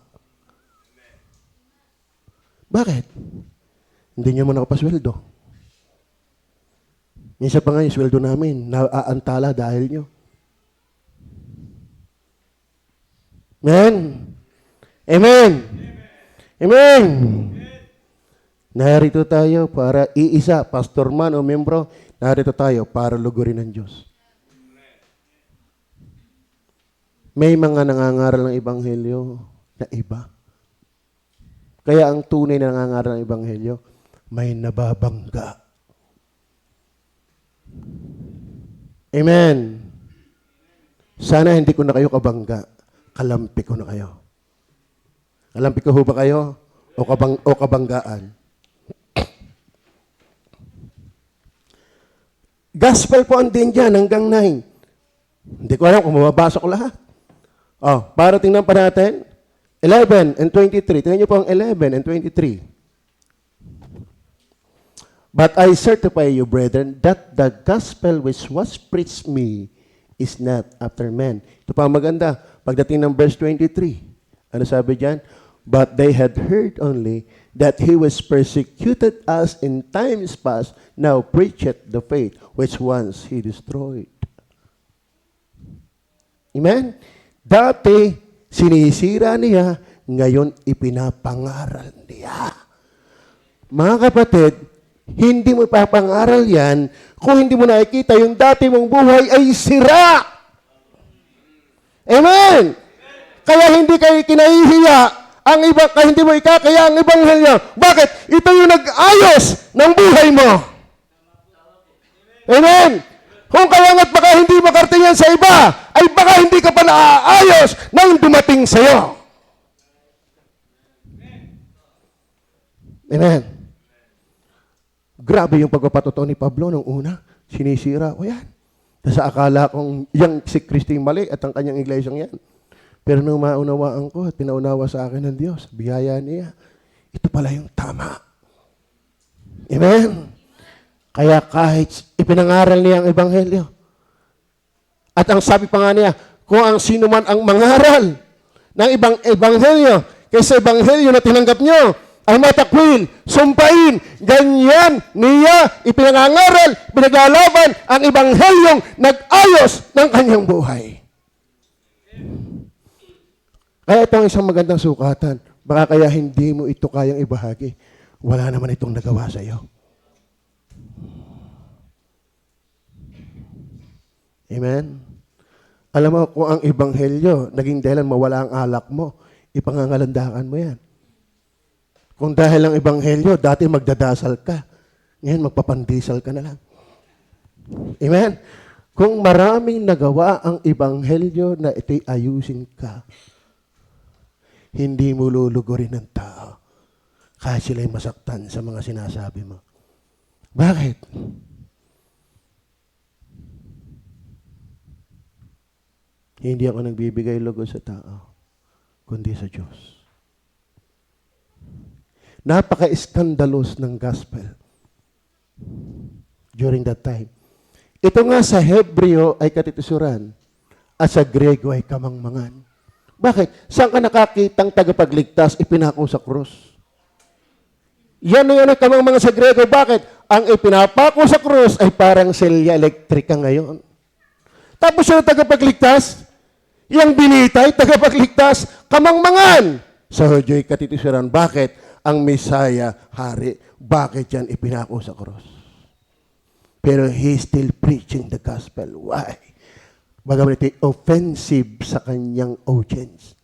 Bakit? Hindi niyo man ako pasweldo. Minsan pa nga yung sweldo namin, naaantala dahil nyo. Amen? Amen? Amen? Narito tayo para iisa, pastor man o membro, narito tayo para lugurin ng Diyos. May mga nangangaral ng Ebanghelyo na iba. Kaya ang tunay na nangangaral ng Ebanghelyo, may nababangga. Amen. Sana hindi ko na kayo kabangga. Kalampi ko na kayo. Kalampi ko ho ba kayo? O kabanggaan? Gospel po ang din dyan hanggang 9. Hindi ko alam kung mababasa ko lahat. Para tingnan pa natin. 11 and 23. Tingnan niyo po ang 11 and 23. But I certify you, brethren, that the gospel which was preached me is not after men. Ito pa maganda. Pagdating ng verse 23, ano sabi diyan? But they had heard only that he was persecuted as in times past, now preacheth the faith which once he destroyed. Amen? Dati, sinisira niya, ngayon ipinapangaral niya. Mga kapatid, hindi mo ipapangaral yan kung hindi mo nakikita yung dati mong buhay ay sira. Amen? Kaya hindi kayo kinahihiya ang iba, kaya hindi mo ikakaya ang Ebanghelyo. Bakit? Ito yung nag-ayos ng buhay mo. Amen? Kung kaya nga't baka hindi makarating yan sa iba, ay baka hindi ka pa naaayos nang dumating sa'yo. Amen? Grabe yung pagpapatotoo ni Pablo nung una. Sinisira ko yan. Sa akala kong yung si Kristo yung mali at ang kanyang iglesyang yan. Pero nung maunawaan ko at pinaunawa sa akin ng Diyos, biyaya niya, ito pala yung tama. Amen? Kaya kahit ipinangaral niya ang Ebanghelyo, at ang sabi pa nga niya, kung ang sino man ang mangaral ng ibang Ebanghelyo, kaysa Ebanghelyo na tinanggap niyo, ay matakwil, sumpain, ganyan niya ipinangaral, pinaglalaban ang Ebanghelyong nag-ayos ng kanyang buhay. Kaya ito ang isang magandang sukatan. Baka kaya hindi mo ito kayang ibahagi. Wala naman itong nagawa sa iyo. Amen? Alam mo, kung ang Ebanghelyo naging dahilan mawala ang alak mo, ipangangalandakan mo yan. Kung dahil ang Ebanghelyo, dati magdadasal ka. Ngayon, magpapandisal ka na lang. Amen? Kung maraming nagawa ang Ebanghelyo na ito'y ayusin ka, hindi mo lulugurin ng tao kahit sila'y masaktan sa mga sinasabi mo. Bakit? Hindi ako nagbibigay lugod sa tao, kundi sa Diyos. Napaka-scandalos ng gospel during that time. Ito nga sa Hebreo ay katitusuran at sa Grego ay kamangmangan. Bakit? Saan ka nakakitang tagapagligtas ipinako sa krus? Yan ay kamangmangan sa Grego. Bakit? Ang ipinapako sa krus ay parang selya elektrika ngayon. Tapos yung tagapagligtas, yung binitay, tagapagligtas, kamangmangan. Sa Hudyo'y katitusuran. Bakit? Ang Messiah, hari, bakit yan ipinako sa cross? Pero he's still preaching the gospel. Why? Bagaman ito offensive sa kanyang audience.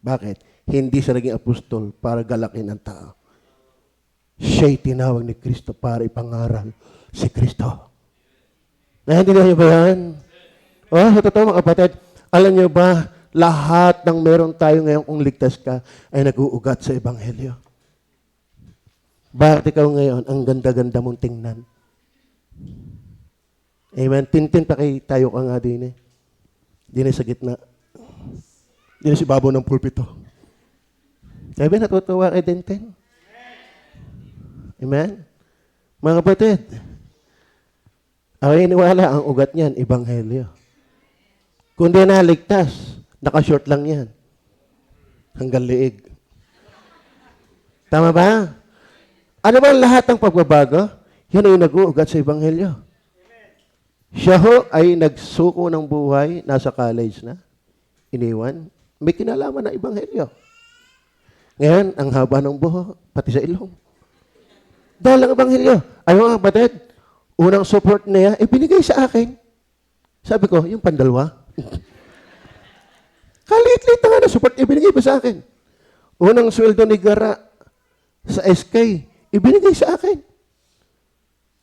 Bakit? Hindi siya naging apostol para galakin ang tao. Siya'y tinawag ni Kristo para ipangaral si Kristo. Naintindihan niyo ba yan? Sa totoo mga kapatid, alam niyo ba, lahat ng meron tayo ngayon kung ligtas ka ay nag-uugat sa Ebanghelyo. Bakit ikaw ngayon ang ganda-ganda mong tingnan? Amen. Tintin pa kay tayo ka nga din eh. Din sa gitna. Din si babo ng pulpito. Sabi, natutuwa kay Tintin. Amen. Mga kapatid, ako iniwala ang ugat niyan, Ebanghelyo. Kung di naligtas, naka-short lang yan. Hanggang liig. Tama ba? Ano ba lahat ng pagbabago? Yan ay nag-uugat sa Ebanghelyo. Siya ho ay nagsuko ng buhay, nasa college na, iniwan. May kinalaman na Ebanghelyo. Ngayon, ang haba ng buho, pati sa ilong. Dahil ang Ebanghelyo. Ayaw nga, batid, unang support niya, ibinigay sa akin. Sabi ko, yung pandalwa. Kalit-lit na nga na support, ibinigay pa sa akin. Unang sweldo ni Gara sa SK, ibinigay sa akin.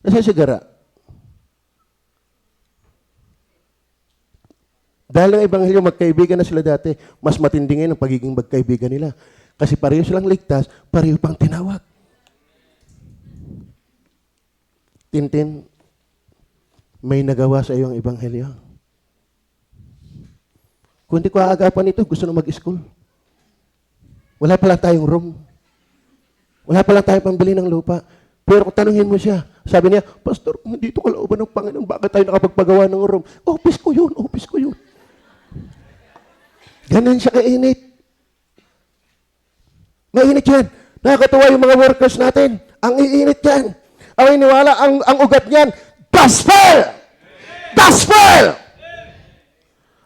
Nasaan si Gara? Dahil ang Ebanghelyo, magkaibigan na sila dati, mas matindi ngayon ang pagiging magkaibigan nila. Kasi pareho silang ligtas, pareho pang tinawag. Tintin, may nagawa sa iyo ang Ebanghelyo. Kung di ko aagapan ito, gusto na mag-school. Wala pa lang tayong room. Wala pa lang tayong pambili ng lupa. Pero kung tanungin mo siya, sabi niya, Pastor, kung dito kalooban ng Panginoon, bakit tayo nakapagpagawa ng room? Office ko yun, office ko yun. Ganun siya kainit. Mainit yan. Nakakatuwa yung mga workers natin. Ang iinit yan. Ang iniwala, ang ugat niyan, gospel! Gospel!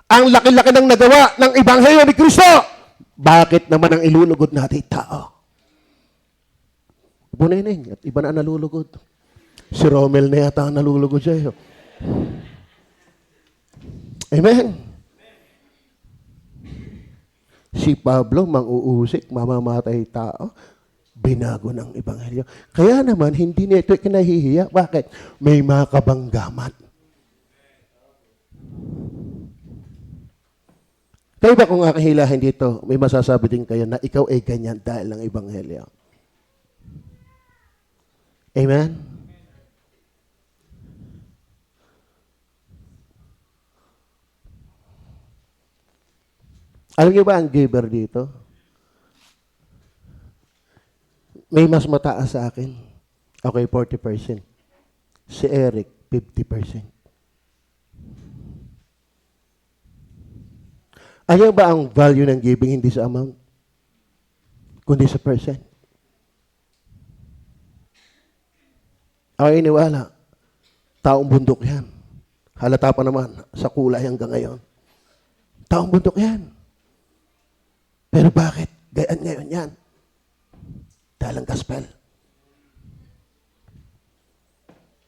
Ang laki-laki ng nagawa ng Ebanghelyo ni Kristo. Bakit naman ang ilulugod natin tao? Bunayin at iba na ang nalulugod. Si Romel na yata ang nalulugod siya. Amen. Si Pablo, mang-uusik, mamamatay tao, binago ng Ebanghelyo. Kaya naman, hindi niya ito kinahihiya. Bakit? May mga kabanggaman. Kayo ba kung akahilahin dito, may masasabi din kayo na ikaw ay ganyan dahil ng Ebanghelyo? Amen? Alam niyo ba ang giver dito? May mas mataas sa akin. Okay, 40%. Si Eric, 50%. Ayaw ba ang value ng giving hindi sa amount? Kundi sa percent. Ako iniwala. Taong bundok yan. Halata pa naman sa kulay hanggang ngayon. Taong bundok yan. Pero bakit? Gayaan ngayon yan. Dahil ang gospel.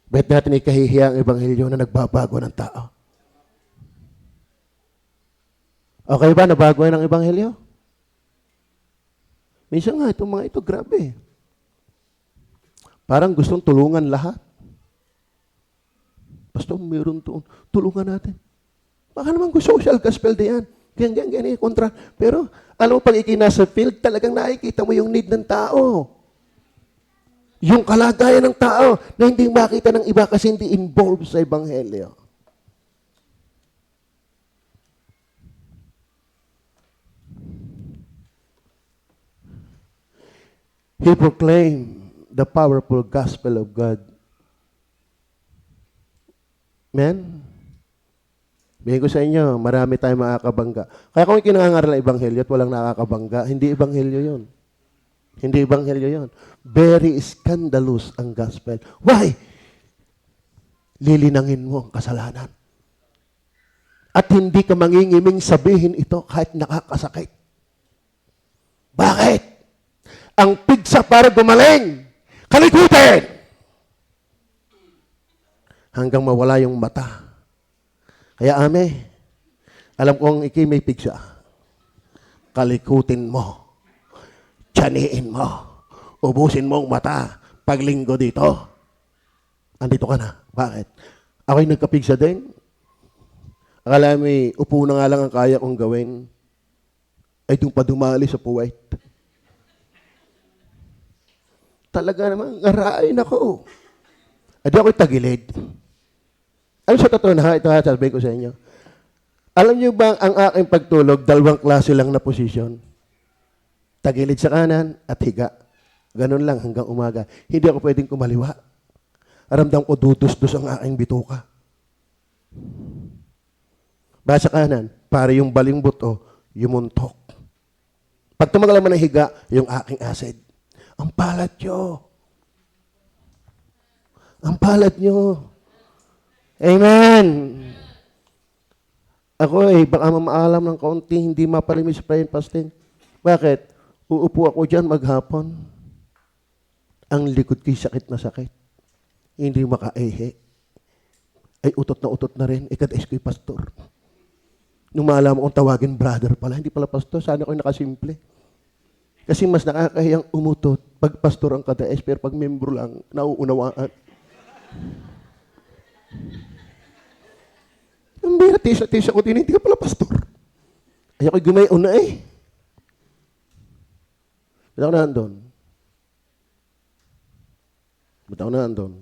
Ba't natin ikahihiya ang Ebanghelyo na nagbabago ng tao? Okay ba? Nabago ng Ebanghelyo? Minsan nga, itong mga ito, grabe. Parang gustong tulungan lahat. Pastor, meron doon. Tulungan natin. Baka naman social gospel din yan. Ganyan, kontra. Pero, alam mo, pag ikinasa field, talagang nakikita mo yung need ng tao. Yung kalagayan ng tao na hindi makita ng iba kasi hindi involved sa Ebanghelyo. He proclaimed the powerful gospel of God. Amen? Bigay ko sa inyo, marami tayong makakabangga. Kaya kung ikinangaral ng ebanghelyo at walang nakakabangga, hindi ebanghelyo yun. Hindi ebanghelyo yun. Very scandalous ang gospel. Why? Lilinangin mo ang kasalanan. At hindi ka mangingiming sabihin ito kahit nakakasakit. Bakit? Ang pigsa para gumaling, kalikutin! Hanggang mawala yung mata. Kaya alam kong iki may pigsa. Kalikutin mo. Tiyaniin mo. Ubusin mo ang mata. Paglinggo dito. Andito ka na. Bakit? Ako'y nagkapigsa din. Akala may upo na nga lang ang kaya kong gawin. Ay doon pa dumali sa puwet. Talaga naman, ngarain ako. Adi ako'y tagilid. Ano sa totoo na, ito sasabihin ko sa inyo. Alam niyo ba ang aking pagtulog, dalawang klase lang na posisyon? Tagilid sa kanan at higa. Ganun lang hanggang umaga. Hindi ako pwedeng kumaliwa. Aramdam ko dudos-dos ang aking bituka. Ba sa kanan, para yung baling buto, yumuntok. Pag tumagal naman ng higa, yung aking acid. Ang palad nyo. Ang palad nyo. Amen. Ako baka mamaalam ng kaunti, hindi mapalimis prayer and fasting. Bakit? Uupo ako dyan maghapon. Ang likod ko'y sakit na sakit. Hindi makaihi. Ay utot na rin. Ikadais ko'y pastor. Nung maalam kong tawagin brother pala, hindi pala pastor, sana ko'y nakasimple. Kasi mas nakakahiyang umutot pag pastor ang kadais, pero pag membro lang, nauunawaan. Ang bira, tisa ko din, hindi ka pala pastor. Ay ako'y gumayon na eh. Ba't ako naandun? Ba't ako naandun?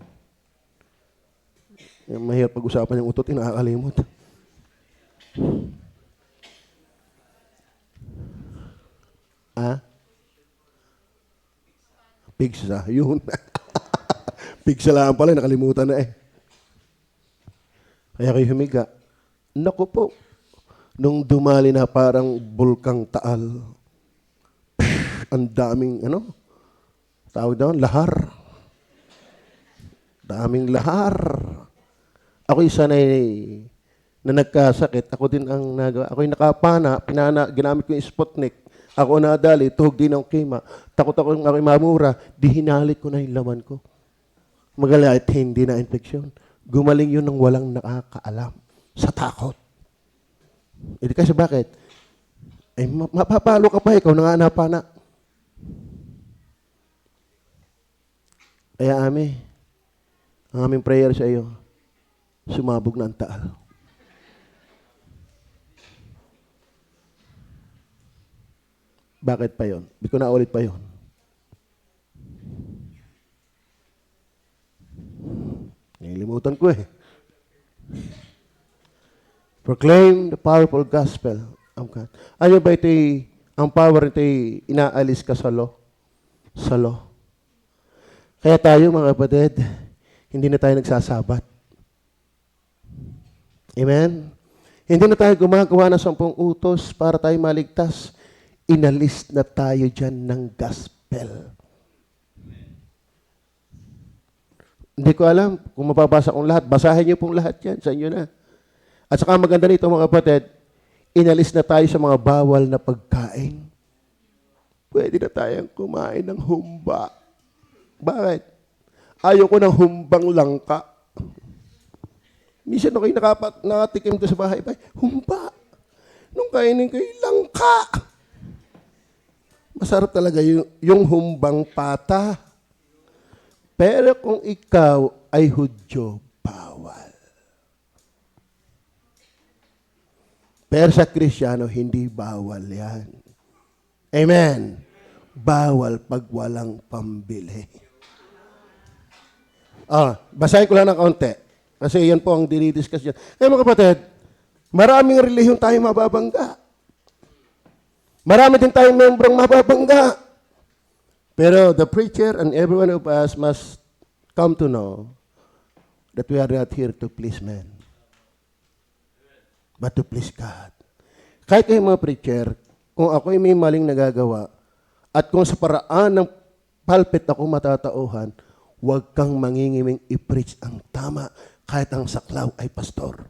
Mahirap pag-usapan yung utot, nakakalimot. Pigsa, yun. Pigsa lang pala, nakalimutan na eh. Kaya kayo humiga. Naku po, nung dumali na parang bulkang Taal, ang daming, tawag doon, lahar. Daming lahar. Ako'y sanay na nagkasakit. Ako din ang nagawa. Ako'y nakapana, ginamit ko yung Sputnik. Ako nadali, tuhog din ang kima. Takot ako ako'y mamura, di hinalit ko na yung laman ko. Magalit, hindi na infeksyon. Gumaling yun ng walang nakakaalam. Sa takot. Hindi kasi bakit? Ay, mapapalo ka pa, ikaw nanganapa na. Kaya ang aming prayer sa iyo, sumabog na ang Taal. Bakit pa yon? Hindi ko na ulit pa yon. Nilimutan ko eh. Proclaim the powerful gospel of God. Ano ba ito ang power ito inaalis ka sa law? Sa law. Kaya tayo mga kapatid, hindi na tayo nagsasabat. Amen? Hindi na tayo gumagawa ng 10 utos para tayo maligtas. Inalis na tayo dyan ng gospel. Hindi ko alam kung mababasa kong lahat. Basahin niyo pong lahat yan. Sa inyo na. At saka maganda nito mga kapatid, inalis na tayo sa mga bawal na pagkain. Pwede na tayong kumain ng humba. Bakit? Ayoko ng humbang langka. Minsan ako'y nakatikim doon sa bahay. Humba. Nung kainin ko yung langka. Masarap talaga yung humbang pata. Pero kung ikaw ay Hudyo, bawal. Pero sa Kristiyano, hindi bawal yan. Amen. Bawal pag walang pambili. Basahin ko lang ng kaunti. Kasi yan po ang dinidiscuss yan. Kaya mga kapatid, maraming relihiyon tayo mababangga. Marami din tayong membrong mababangga. Pero the preacher and every one of us must come to know that we are not here to please men, but to please God. Kahit kayo mga preacher, kung ako'y may maling nagagawa, at kung sa paraan ng pulpit ako matatauhan, huwag kang mangingiming i-preach ang tama kahit ang saklaw ay pastor.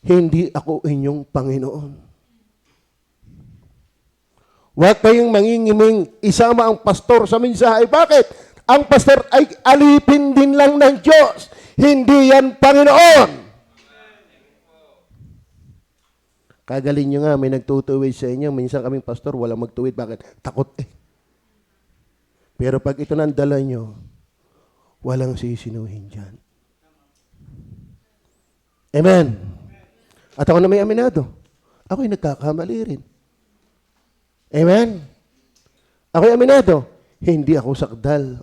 Hindi ako inyong Panginoon. Huwag kayong mangingiming isama ang pastor sa mensahe. Bakit? Ang pastor ay alipin din lang ng Diyos. Hindi yan Panginoon. Kagaling nyo nga, may nagtutuwid sa inyo. Minsan kaming pastor, walang magtuwid. Bakit? Takot eh. Pero pag ito nang dala nyo, walang sisinuhin dyan. Amen. At ako na may aminado. Ako'y nagkakamali rin. Amen? Ako'y aminado. Hindi ako sakdal.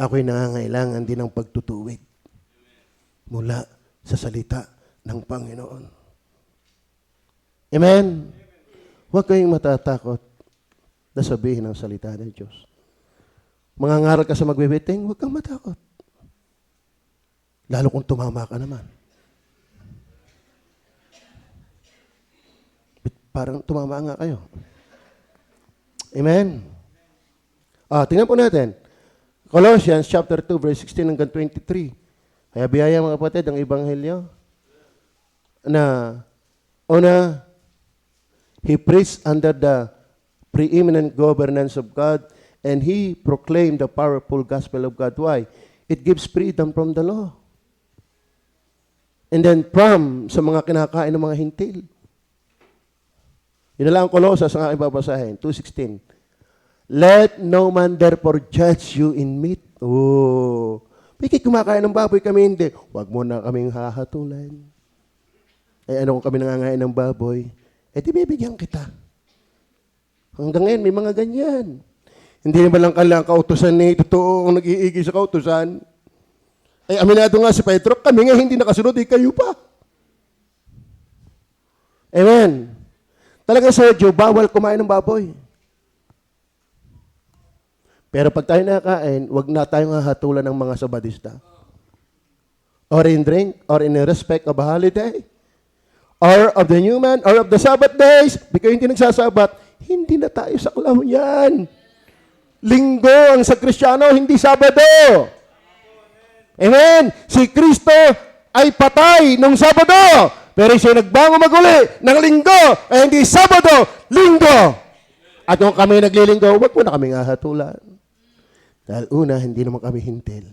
Ako'y nangangailangan din ng pagtutuwid mula sa salita ng Panginoon. Amen? Huwag kayong matatakot na sabihin ang salita ng Diyos. Mangangaral ka sa magbibiting, huwag kang matakot. Lalo kung tumama ka naman. Parang tumama nga kayo. Amen? Tingnan po natin. Colossians chapter 2, verse 16 hanggang 23. Kaya biyaya mga kapatid, ang Ebanghelyo na una, he preached under the preeminent governance of God and he proclaimed the powerful gospel of God. Why? It gives freedom from the law. And then from sa mga kinakain ng mga hintil. Yun na lang ang Colossus ang aking babasahin. 2:16. Let no man therefore judge you in meat. Oh. Piki kumakain ng baboy, kami hindi. Huwag mo na kaming hahatulan. Ano kung kami nangangain ng baboy? Di bibigyan kita. Hanggang ngayon, may mga ganyan. Hindi naman lang kailangan kautusan ni totoo ang nag-iigi sa kautusan. Aminado nga si Pedro, kami nga hindi nakasunod, kayo pa. Amen. Talaga sa Diyo, bawal kumain ng baboy. Pero pag tayo nakakain, wag na tayong hahatulan ng mga sabadista. Or in drink, or in respect of a holiday, or of the new man, or of the Sabbath days. Because hindi nagsasabat, hindi na tayo saklaw yan. Linggo ang sa Kristiyano, hindi Sabado. Amen. Si Kristo ay patay nung Sabado. Pero siya nagbango maguli ng linggo, ay hindi Sabado, linggo. At kung kami naglilinggo, wag mo na kami hahatulan. Dahil una, hindi naman kami hintil.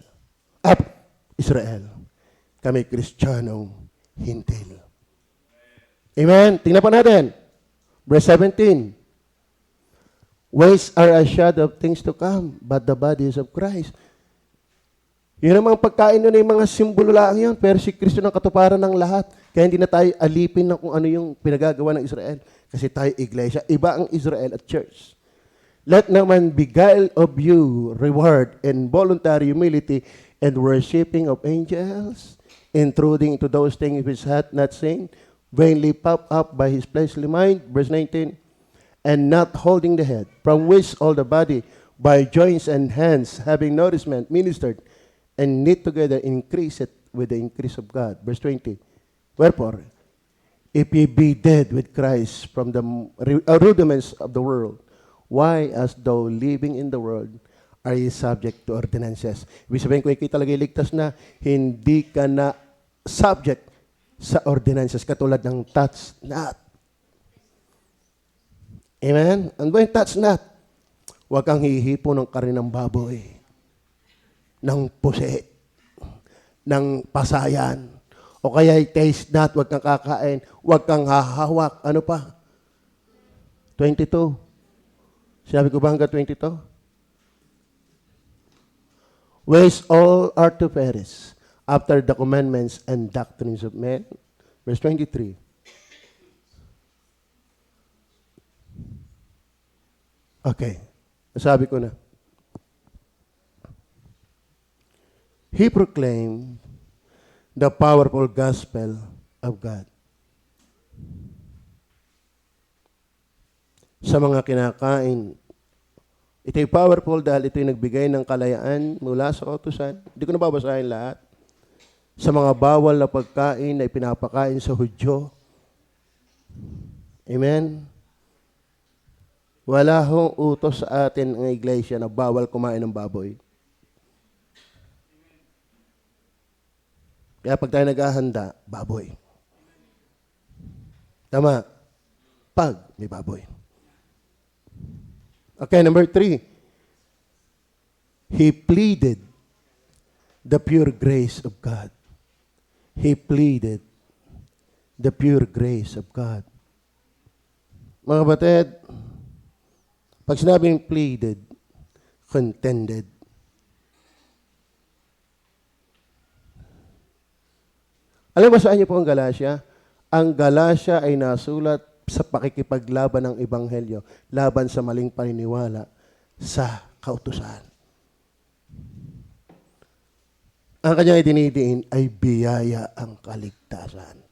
Israel. Kami Kristiyanong hintil. Amen. Tingnan pa natin. Verse 17. Ways are a shadow of things to come, but the body is of Christ. Yun ang mga pagkain nun, yung mga simbolo lang yun, pero si Kristo ng katuparan ng lahat. Kaya hindi na tayo alipin na kung ano yung pinagagawa ng Israel. Kasi tayo iglesia. Iba ang Israel at church. Let no man beguile of you reward and voluntary humility and worshiping of angels, intruding into those things which hath not seen, vainly puffed up by his fleshly mind. Verse 19. And not holding the head, from which all the body by joints and hands, having nourishment, ministered, and knit together, increase it with the increase of God. Verse 20. Wherefore, if ye be dead with Christ from the rudiments of the world, why, as though living in the world, are ye subject to ordinances? Ibig sabihin, kung ikita talaga iligtas na, hindi ka na subject sa ordinances, katulad ng touch not. Amen? Ano ba yung touch not? Huwag kang hihipo ng karin ng baboy, ng pusit, ng pasayan, o kaya taste not, huwag kang kakain, huwag kang hahawak. Ano pa? 22. Sinabi ko ba hanggang 22? Ways all are to perish after the commandments and doctrines of men. Verse 23. Okay. Nasabi ko na. He proclaimed the powerful gospel of God. sa mga kinakain. Ito'y powerful dahil ito'y nagbigay ng kalayaan mula sa kautusan. Hindi ko nababasahin lahat. Sa mga bawal na pagkain na ipinapakain sa Hudyo. Amen? Wala hong utos sa atin ng iglesia na bawal kumain ng baboy. Kaya pag tayo naghahanda, baboy. Tama. Pag may baboy. Okay, number 3. He pleaded the pure grace of God. He pleaded the pure grace of God. Mga kapatid, pag sinabing pleaded, contended. Alam mo saan niyo po ang Galatia? Ang Galatia ay nasulat sa pakikipaglaban ng Ebanghelyo, laban sa maling paniniwala sa kautusan. Ang kanyang idinidiin ay biyaya ang kaligtasan.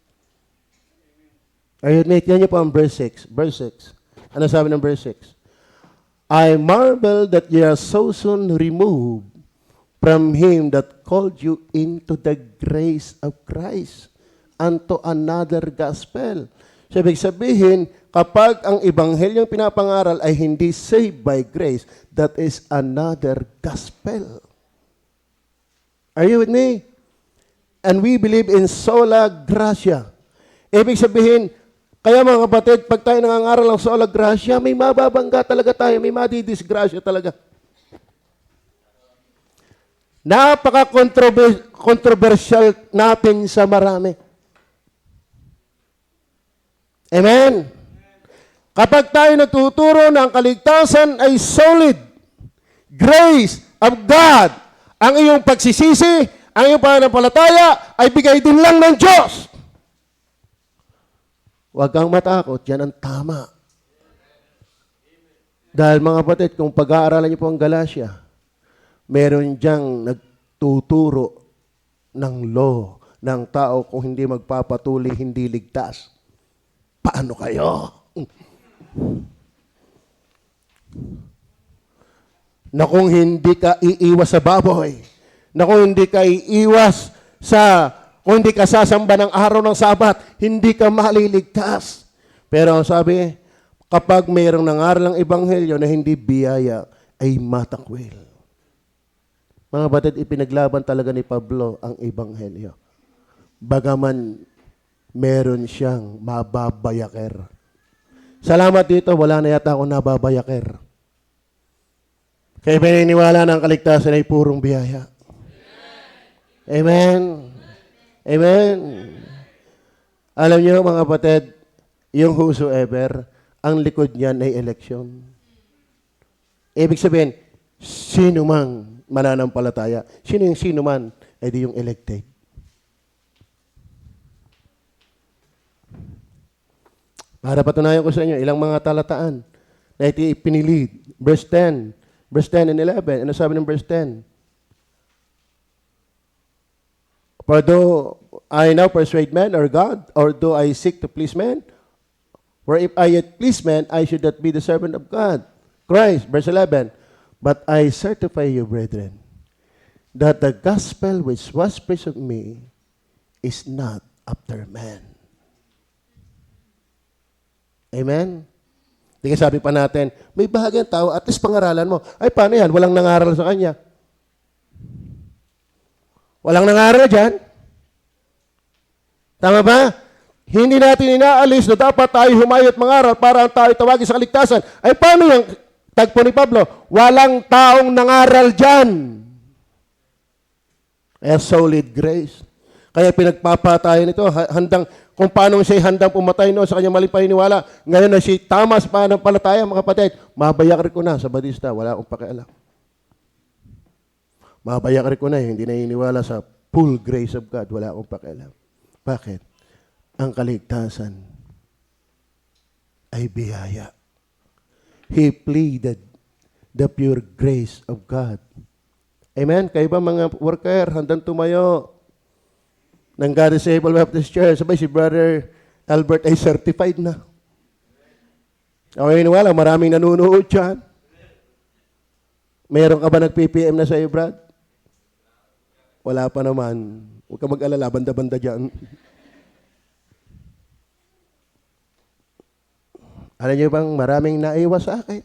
Ayun, mate, yan niyo po ang verse 6. Verse 6. Ano sabi ng verse 6? I marvel that ye are so soon removed from him that called you into the grace of Christ unto another gospel. So, ibig sabihin, kapag ang ebanghelyong pinapangaral ay hindi saved by grace, that is another gospel. Are you with me? And we believe in sola gratia. Ibig sabihin, kaya mga kapatid, pag tayo nangangaral ng sola gratia, may mababangga talaga tayo, may madidisgrasya talaga. Napaka-controversial natin sa marami. Amen? Kapag tayo natuturo ng kaligtasan ay solid, grace of God, ang iyong pagsisisi, ang iyong pananampalataya ay bigay din lang ng Diyos. Huwag kang matakot, yan ang tama. Dahil mga kapatid, kung pag-aaralan niyo po ang Galatia, meron diyang nagtuturo ng law ng tao kung hindi magpapatuloy, hindi ligtas. Paano kayo? Na kung hindi ka iiwas sa baboy, na kung hindi ka iiwas kung hindi ka sasamba ng araw ng Sabat, hindi ka maliligtas. Pero sabi, kapag mayroong nangaral ng Ebanghelyo na hindi biyaya, ay matakwil. Mga batid, ipinaglaban talaga ni Pablo ang Ebanghelyo. Bagaman meron siyang mababayaker. Salamat dito, wala na yata akong nababayaker. Kaya pininiwala ng kaligtasan ay purong biyaya. Amen. Amen. Alam niyo mga kapatid, yung whosoever, ang likod niyan ay eleksyon. Ibig sabihin, sino mang mananampalataya, sino man, ay di yung elected. Para patunayan ko sa inyo, ilang mga talataan na ito ipinilid. Verse 10 and 11. Ano sabi ng verse 10? For though I now persuade men or God, or do I seek to please men? For if I yet please men, I should not be the servant of God. Christ, verse 11. But I certify you, brethren, that the gospel which was preached of me is not after men. Amen? Di ka sabi pa natin, may bahagyang tao, at least pangaralan mo. Ay, paano yan? Walang nangaral sa kanya. Walang nangaral dyan. Tama ba? Hindi natin inaalis na dapat tayo humayot mangaral para ang tayo tawagin sa kaligtasan. Ay, paano yung tagpo ni Pablo? Walang taong nangaral dyan. Kaya solid grace. Kaya pinagpapatayan nito, kung paano siya handang pumatay no, sa kanyang maling paniniwala. Ngayon na siya tama sa pananampalataya, mga kapatid, mabayakar ko na sa Batista, wala akong pakialam. Mabayakar ko na, hindi na iniwala sa full grace of God, wala akong pakialam. Bakit? Ang kaligtasan ay biyaya. He pleaded the pure grace of God. Amen? Kayo ba mga worker, handang tumayo ng God is able Baptist Church? Sabay si Brother Albert ay certified na. Ako wala, maraming nanunood dyan. Meron ka ba nag-PPM na sa'yo, Brad? Wala pa naman. Huwag ka mag-alala, banda-banda dyan. Alam niyo bang maraming naiwas sa akin?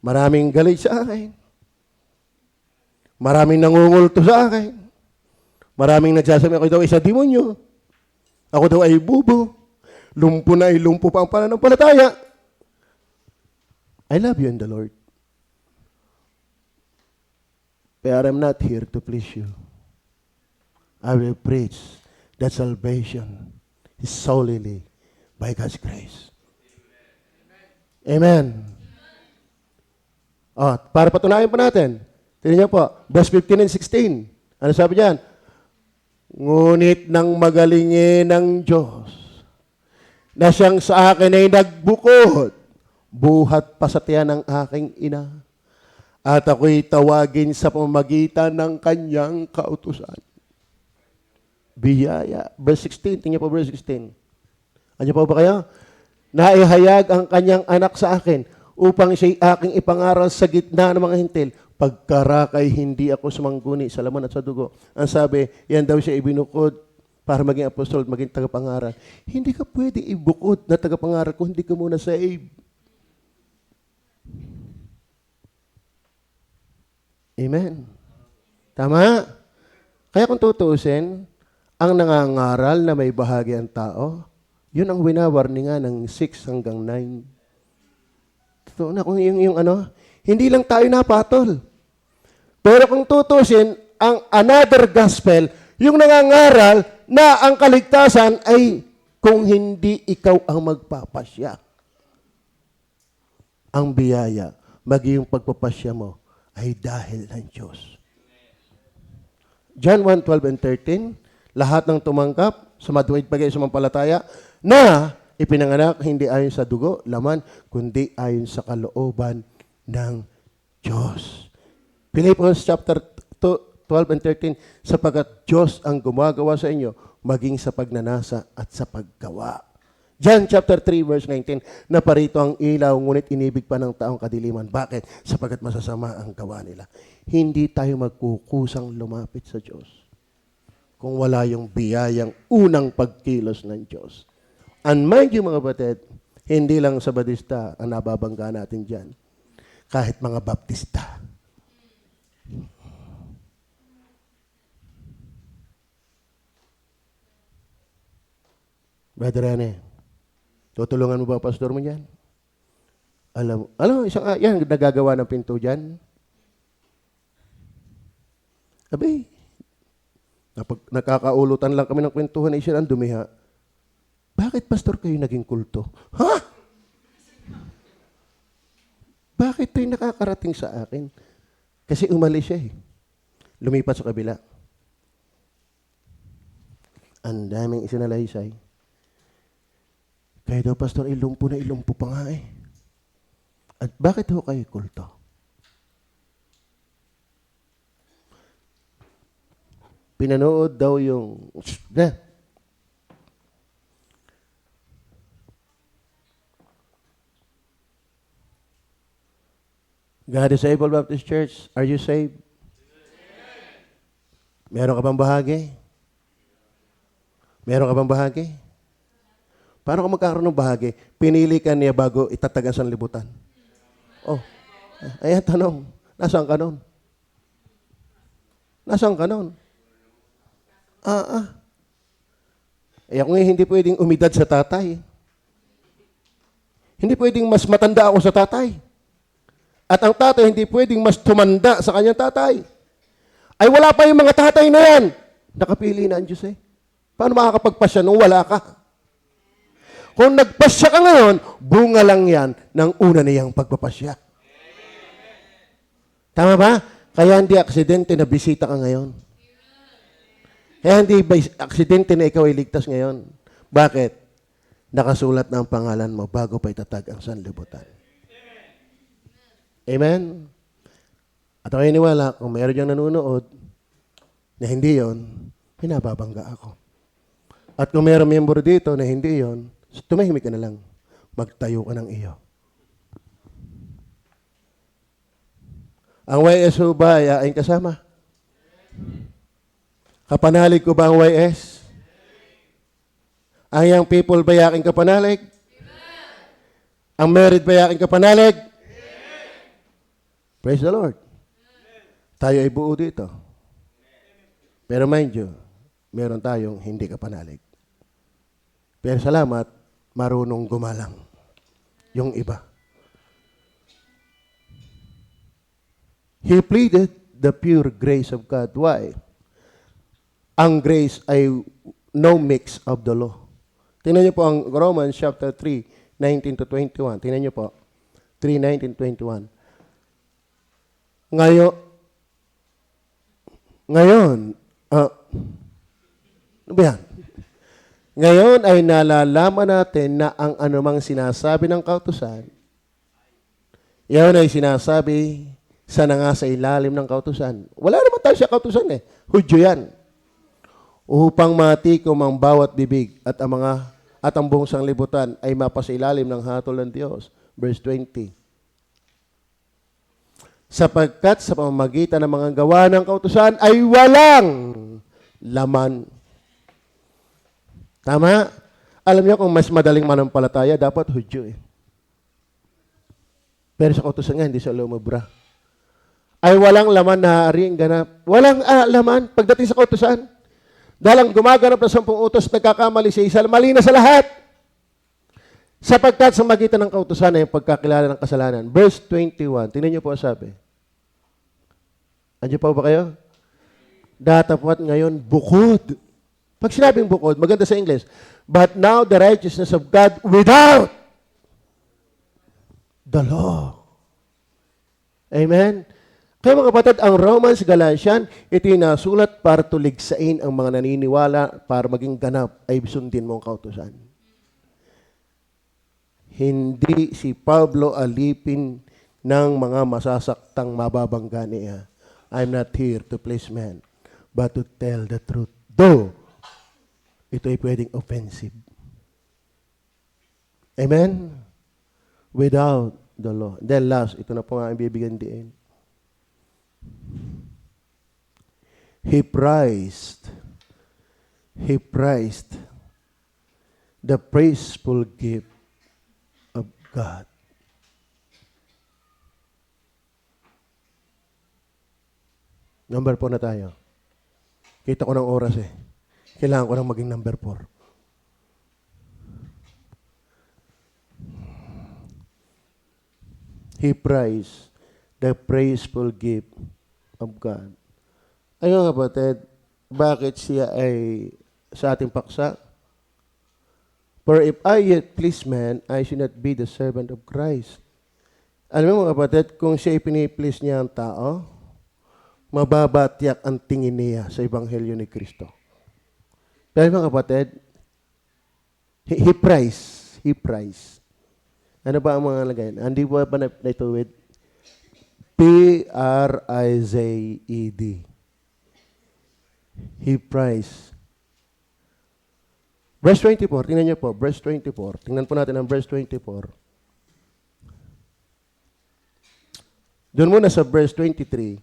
Maraming galit sa akin. Maraming nangungulto sa akin. Maraming nagsasabi ako daw isa demonyo. Ako daw ay bubo. Lumpo na ay lumpo pa ang pananampalataya. I love you in the Lord. But I'm not here to please you. I will preach that salvation is solely by God's grace. Amen. Oh, para patunayan pa natin. Tingnan niyo po, verse 15 and 16. Ano sabi diyan? Ngunit nang magalingin ng Diyos na siyang sa akin ay nagbukod, buhat pa sa tiyan ng aking ina, at ako'y tawagin sa pamamagitan ng kanyang kautusan. Biyaya. Verse 16, tingnan po verse 16. Ano po ba kayo? Naihayag ang kanyang anak sa akin upang siya'y aking ipangaral sa gitna ng mga hintil. Pagkarakay, hindi ako sumangguni sa laman at sa dugo. Ang sabi, yan daw siya ibinukod para maging apostol, maging tagapangaral. Hindi ka pwede ibukod na tagapangaral kung hindi ka muna saved. Amen. Tama? Kaya kung tutuusin, ang nangangaral na may bahagi ang tao, yun ang winawarningan ng 6 hanggang 9. Totoo na kung yung hindi lang tayo napatol. Pero kung tutusin, ang another gospel, yung nangangaral na ang kaligtasan ay kung hindi ikaw ang magpapasya. Ang biyaya, maging pagpapasya mo, ay dahil ng Diyos. John 1:12 and 13, lahat ng tumangkap sa matuwid pag-isampalataya na ipinanganak hindi ayon sa dugo, laman, kundi ayon sa kalooban ng Diyos. Philippians chapter 12 and 13, sapagkat Diyos ang gumagawa sa inyo, maging sa pagnanasa at sa paggawa. John chapter 3 verse 19, naparito ang ilaw, ngunit inibig pa ng taong kadiliman. Bakit? Sapagkat masasama ang gawa nila. Hindi tayo magkukusang lumapit sa Diyos kung wala yung biyayang unang pagkilos ng Diyos. And mind you mga batid, hindi lang sa Badista ang nababangga natin dyan. Kahit mga Baptista. Brother Rene, tutulungan mo ba ang pastor mo dyan? Alam, yan, nagagawa ng pinto dyan. Abay, nakakaulutan lang kami ng kwentuhan, siya ang dumiha. Bakit, pastor, kayo naging kulto? Ha? Bakit ito'y nakakarating sa akin? Kasi umalis siya eh. Lumipat sa kabila. Ang daming isinalaysay. Kaya daw, pastor, ilumpo pa nga eh. At bakit ho kayo kulto? Pinanood daw yung... God is Able Baptist Church, are you saved? Meron ka bang bahagi? Meron ka bang bahagi? Paano ka magkakaroon ng bahagi? Pinili ka niya bago itatag ang sanlibutan. Oh, ayan tanong. Nasaan ka nun? Nasaan ka nun? Kung hindi pwedeng umidad sa tatay. Hindi pwedeng mas matanda ako sa tatay. At ang tatay hindi pwedeng mas tumanda sa kanyang tatay. Ay wala pa yung mga tatay na yan. Nakapili na ang Diyos eh. Paano makakapagpasya nung wala ka? Kung nagpasya ka ngayon, bunga lang yan ng una niyang pagpapasya. Tama ba? Kaya hindi aksidente na bisita ka ngayon. Kaya hindi aksidente na ikaw ay ligtas ngayon. Bakit? Nakasulat na ang pangalan mo bago pa itatag ang sanlibutan. Amen? At ako iniwala, kung mayroon diyang nanonood na hindi yon, pinababangga ako. At kung mayroong member dito na hindi yon, tumahimik ka na lang. magtayo ka ng iyo. Ang YS ba ay aking kasama? Kapanalig ko ba ang YS? Ang young people ba ay aking kapanalig? Ang married ba ay aking kapanalig? Praise the Lord. Tayo ay buo dito. Pero mind you, meron tayong hindi kapanalig. Pero salamat, marunong gumalang yung iba. He pleaded the pure grace of God. Why? Ang grace ay no mix of the law. Tingnan niyo po ang Romans chapter 3, 19 to 21. Tingnan niyo po. 3, 19, 21. Ngayon, ano ba yan? Ngayon ay nalalaman natin na ang anumang sinasabi ng kautusan, yan ay sinasabi sa nangasa ilalim ng kautusan. Wala naman tayo sa kautusan eh. Hudyo yan. Upang matikom ang bawat bibig at ang buong sanglibutan ay mapasailalim ng hatol ng Diyos. Verse 20. Sapagkat sa pamamagitan ng mga gawa ng kautusan ay walang laman. Tama? Alam niyo kung mas madaling manampalataya, dapat Hudyo eh. Pero sa kautusan nga, hindi sa lumabra. Ay walang laman na haring ganap. Walang laman pagdating sa kautusan. Dahil ang gumaganap ng 10 utos, nagkakamali sa isa, mali na sa lahat. Sapagkat sa magitan ng kautusan ay pagkakilala ng kasalanan. Verse 21, tingnan niyo po sabi. Andiyo pa ba kayo? Datapat ngayon, bukod. Pag sinabing bukod, maganda sa English. But now the righteousness of God without the law. Amen? Kaya mga kapatid, ang Romans, Galatian, ito yung nasulat para tuligsain ang mga naniniwala para maging ganap ay sundin mo ang kautusan. Hindi si Pablo alipin ng mga masasaktang mababangga niya. I'm not here to please man, but to tell the truth. Though, ito ay pwedeng offensive. Amen? Without the law. Then last, ito na po nga ang bibigyan din. He prized the praiseful gift of God. Number 4 na tayo. Kita ko ng oras eh. Kailangan ko nang maging number 4. He prized the praiseful gift of God. Ayun kapatid, bakit siya ay sa ating paksa? For if I yet please man, I should not be the servant of Christ. Alam mo mga kapatid, kung siya ipiniplease niya ang tao, mababatiyak ang tingin niya sa Ebanghelyo ni Kristo. Pero mga kapatid, he praised. Ano ba ang mga lagay? Hindi ba naituwid? P-R-I-Z-E-D. He praised. Verse 24, tingnan niyo po, verse 24. Tingnan po natin ang verse 24. Doon muna sa verse 23.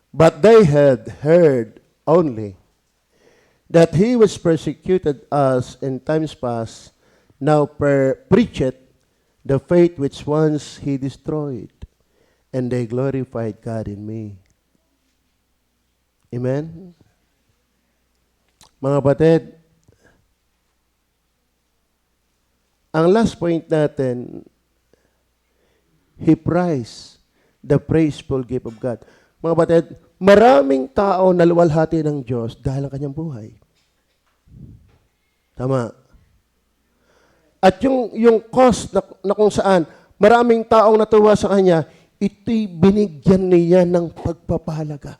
But they had heard only that he was persecuted us in times past, now preacheth the faith which once he destroyed, and they glorified God in me. Amen? Mga batid, ang last point natin, he prized the praiseful gift of God. Mga batid, maraming tao naluwalhati ng Diyos dahil ang kanyang buhay. Tama. At yung cost na kung saan maraming taong natuwa sa kanya, ito'y binigyan niya ng pagpapahalaga.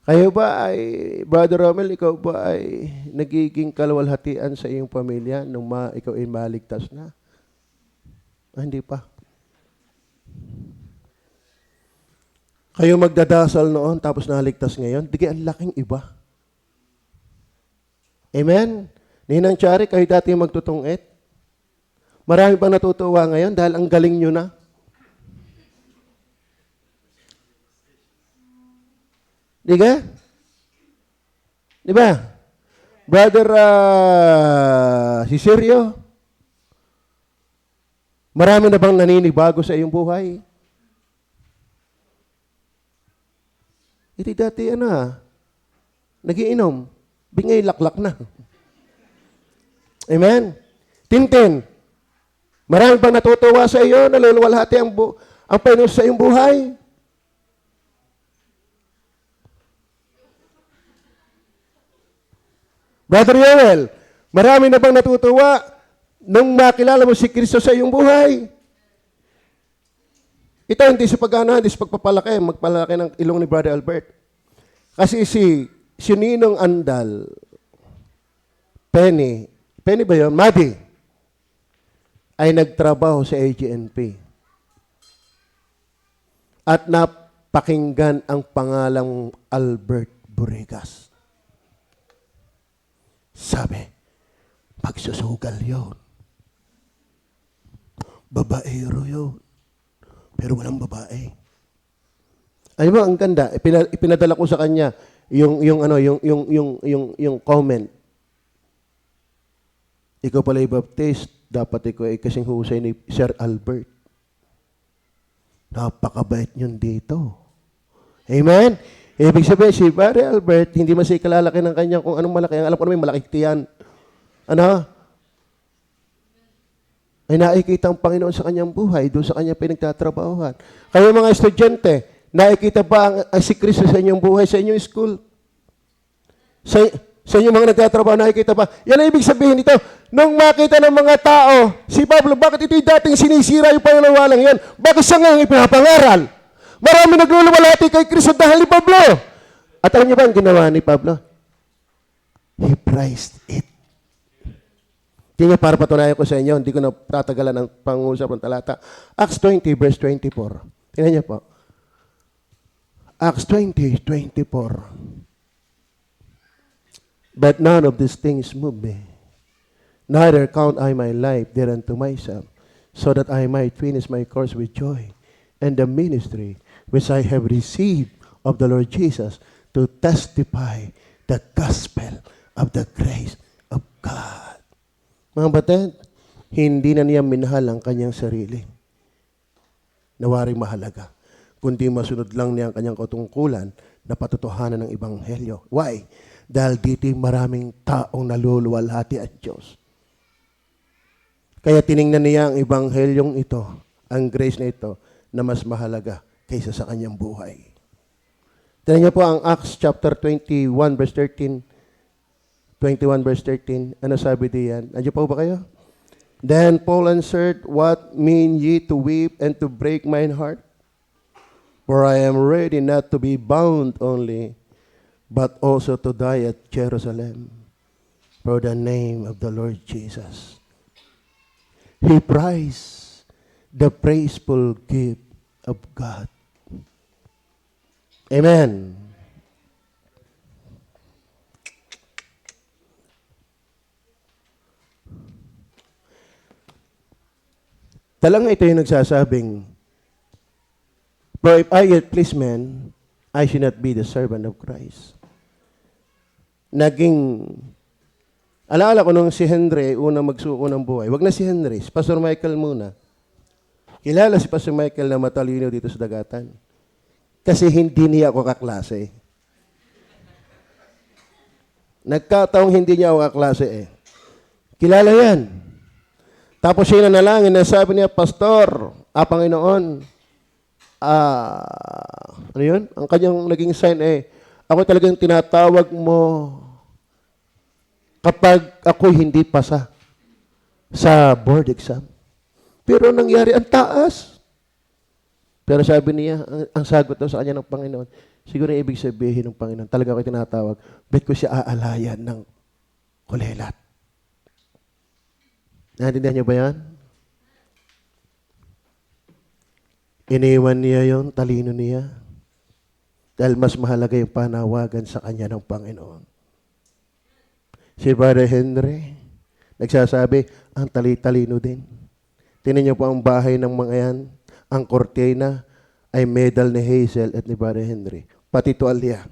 Kayo ba ay, Brother Romel, ikaw ba ay nagiging kaluwalhatian sa iyong pamilya nung ikaw ay maligtas na? Hindi pa. Kayo magdadasal noon tapos naligtas ngayon, di ang laking iba. Amen? Ninang Chari, kayo dati magtutungit. Marami bang natutuwa ngayon dahil ang galing nyo na? Di ka? Di ba? Brother si Sergio, marami na bang naninibago sa iyong buhay? Hindi dati nagiinom. Bingay laklak na. Amen? Tintin, marami bang natutuwa sa iyo, naluluwalhati ang Panginoon sa iyong buhay? Brother Yoel, marami na bang natutuwa nung makilala mo si Kristo sa iyong buhay? Ito hindi sa hindi sa magpalaki ng ilong ni Brother Albert. Kasi si Ninong Andal, Penny ba yun? Maddie, ay nagtrabaho sa AGNP. At napakinggan ang pangalang Albert Burigas. Sabi, magsusugal yun. Babaero yun. Pero walang babae. Ay mo, ang ganda. Ipinadala ko sa kanya yung comment. Ikaw pala i-baptist, dapat ikaw ay kasing husay ni Sir Albert. Napakabait yun dito. Amen? Ibig sabihin, si Brother Albert, hindi man siya kalalaki ng kanya kung anong malaki. Alam ko naman, malaki tiyan. Ay nakikita ang Panginoon sa kanyang buhay, doon sa kanyang pinagtatrabahuhan. Kayo mga estudyante, nakikita ba ang si Kristo sa inyong buhay, sa inyong school? Sa inyong mga nagtatrabaho, nakikita ba? Yan ang ibig sabihin nito. Nung makita ng mga tao, si Pablo, bakit ito'y dating sinisira yung pananawalang yan? Bakit siya ngayon ipinapangaral? Marami nagluluwalhati kay Kristo dahil ni Pablo. At alam niyo ba ang ginawa ni Pablo? He prized it. Tingnan para patunayan ko sa inyo, hindi ko na tatagalan ng pangusap ng talata. Acts 20, verse 24. Tingnan niyo po. Acts 20, 24. But none of these things move me. Neither count I my life thereunto myself, so that I might finish my course with joy, and the ministry which I have received of the Lord Jesus, to testify the gospel of the grace of God. Mga batid, hindi na niya minahal ang kanyang sarili. Nawaring mahalaga. Kundi masunod lang niya ang kanyang katungkulan na patotohanan ng Ebanghelyo. Why? Dahil dito maraming taong naluluwalhati at Diyos. Kaya tiningnan niya ang Ebanghelyong ito, ang grace na ito, na mas mahalaga kaysa sa kanyang buhay. Tignan niyo po ang Acts chapter 21 verse 13. 21 verse 13. Ano sabi diyan? Nandiyo pa ba kayo? Then Paul answered, what mean ye to weep and to break mine heart? For I am ready not to be bound only, but also to die at Jerusalem for the name of the Lord Jesus. He prized the praiseful gift of God. Amen. Talagang ito yung nagsasabing, for if I yet please men, I should not be the servant of Christ. Alaala ko nung si Henry, unang magsuko ng buhay. Wag na si Henry, si Pastor Michael muna. Kilala si Pastor Michael na matalino dito sa dagatan. Kasi hindi niya ako kaklase. Nagkataong hindi niya ako kaklase eh. Kilala yan. Tapos siya nanalangin na sabi niya, Pastor, Panginoon, ano yun? Ang kanyang naging sign ako talagang tinatawag mo kapag ako hindi pasa sa board exam. Pero nangyari, ang taas. Pero sabi niya, ang sagot daw sa kanya ng Panginoon, siguro yung ibig sabihin ng Panginoon, talaga ako tinatawag, bet ko siya aalayan ng kulelat. Naintindihan niyo ba yan? Iniwan niya yon, talino niya. Dahil mas mahalaga yung panawagan sa kanya ng Panginoon. Si Brother Henry, nagsasabi, ang tali-talino din. Tingnan niyo po ang bahay ng mga yan. Ang kortina ay medal ni Hazel at ni Brother Henry. Pati tuwalya.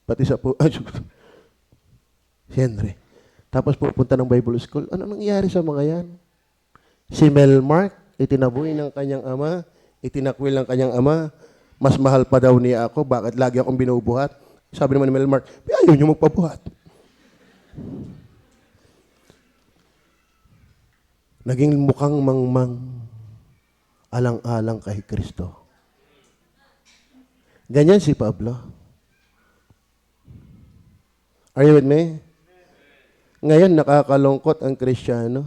Pati sa po, si Henry. Tapos pupunta ng Bible School. Ano nangyari sa mga yan? Si Melmark, itinaboy ng kanyang ama, itinakwil ng kanyang ama, mas mahal pa daw niya ako, bakit lagi akong binubuhat? Sabi naman ni Melmark, ayaw niyo magpabuhat. Naging mukhang mangmang, alang-alang kay Kristo. Ganyan si Pablo. Are you with me? Ngayon, nakakalungkot ang Kristiyano.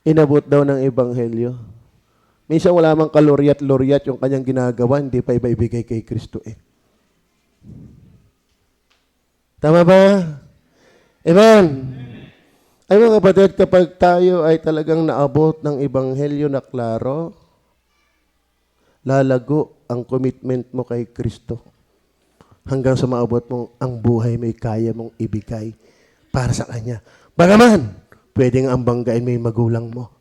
Inabot daw ng Ebanghelyo. Minsan wala mang kaloriat-loriat yung kanyang ginagawa, hindi pa ibibigay kay Kristo eh. Tama ba? Amen. Ay mga kapatid, kapag tayo ay talagang naabot ng Ebanghelyo na klaro, lalago ang commitment mo kay Kristo. Hanggang sa maabot mong ang buhay may kaya mong ibigay para sa Kanya. Bagaman, pwedeng ang banggain may magulang mo.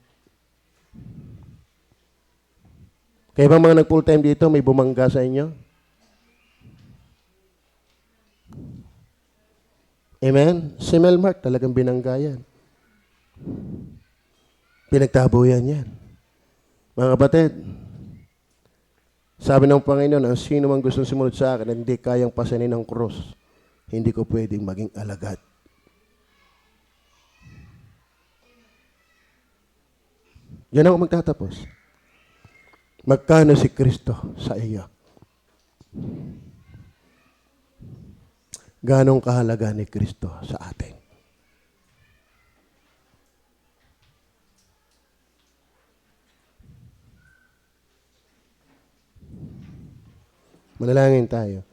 Kaya bang mga nag-full time dito, may bumangga sa inyo? Amen? Si Melmark talagang binanggayan. Pinagtabuyan yan. Mga kapatid, sabi ng Panginoon, ang sino mang gustong sumunod sa akin, hindi kayang pasanin ng krus, hindi ko pwedeng maging alagad. Yan ako magtatapos. Magkano si Kristo sa iyo? Ganong kahalaga ni Kristo sa atin? Manalangin tayo.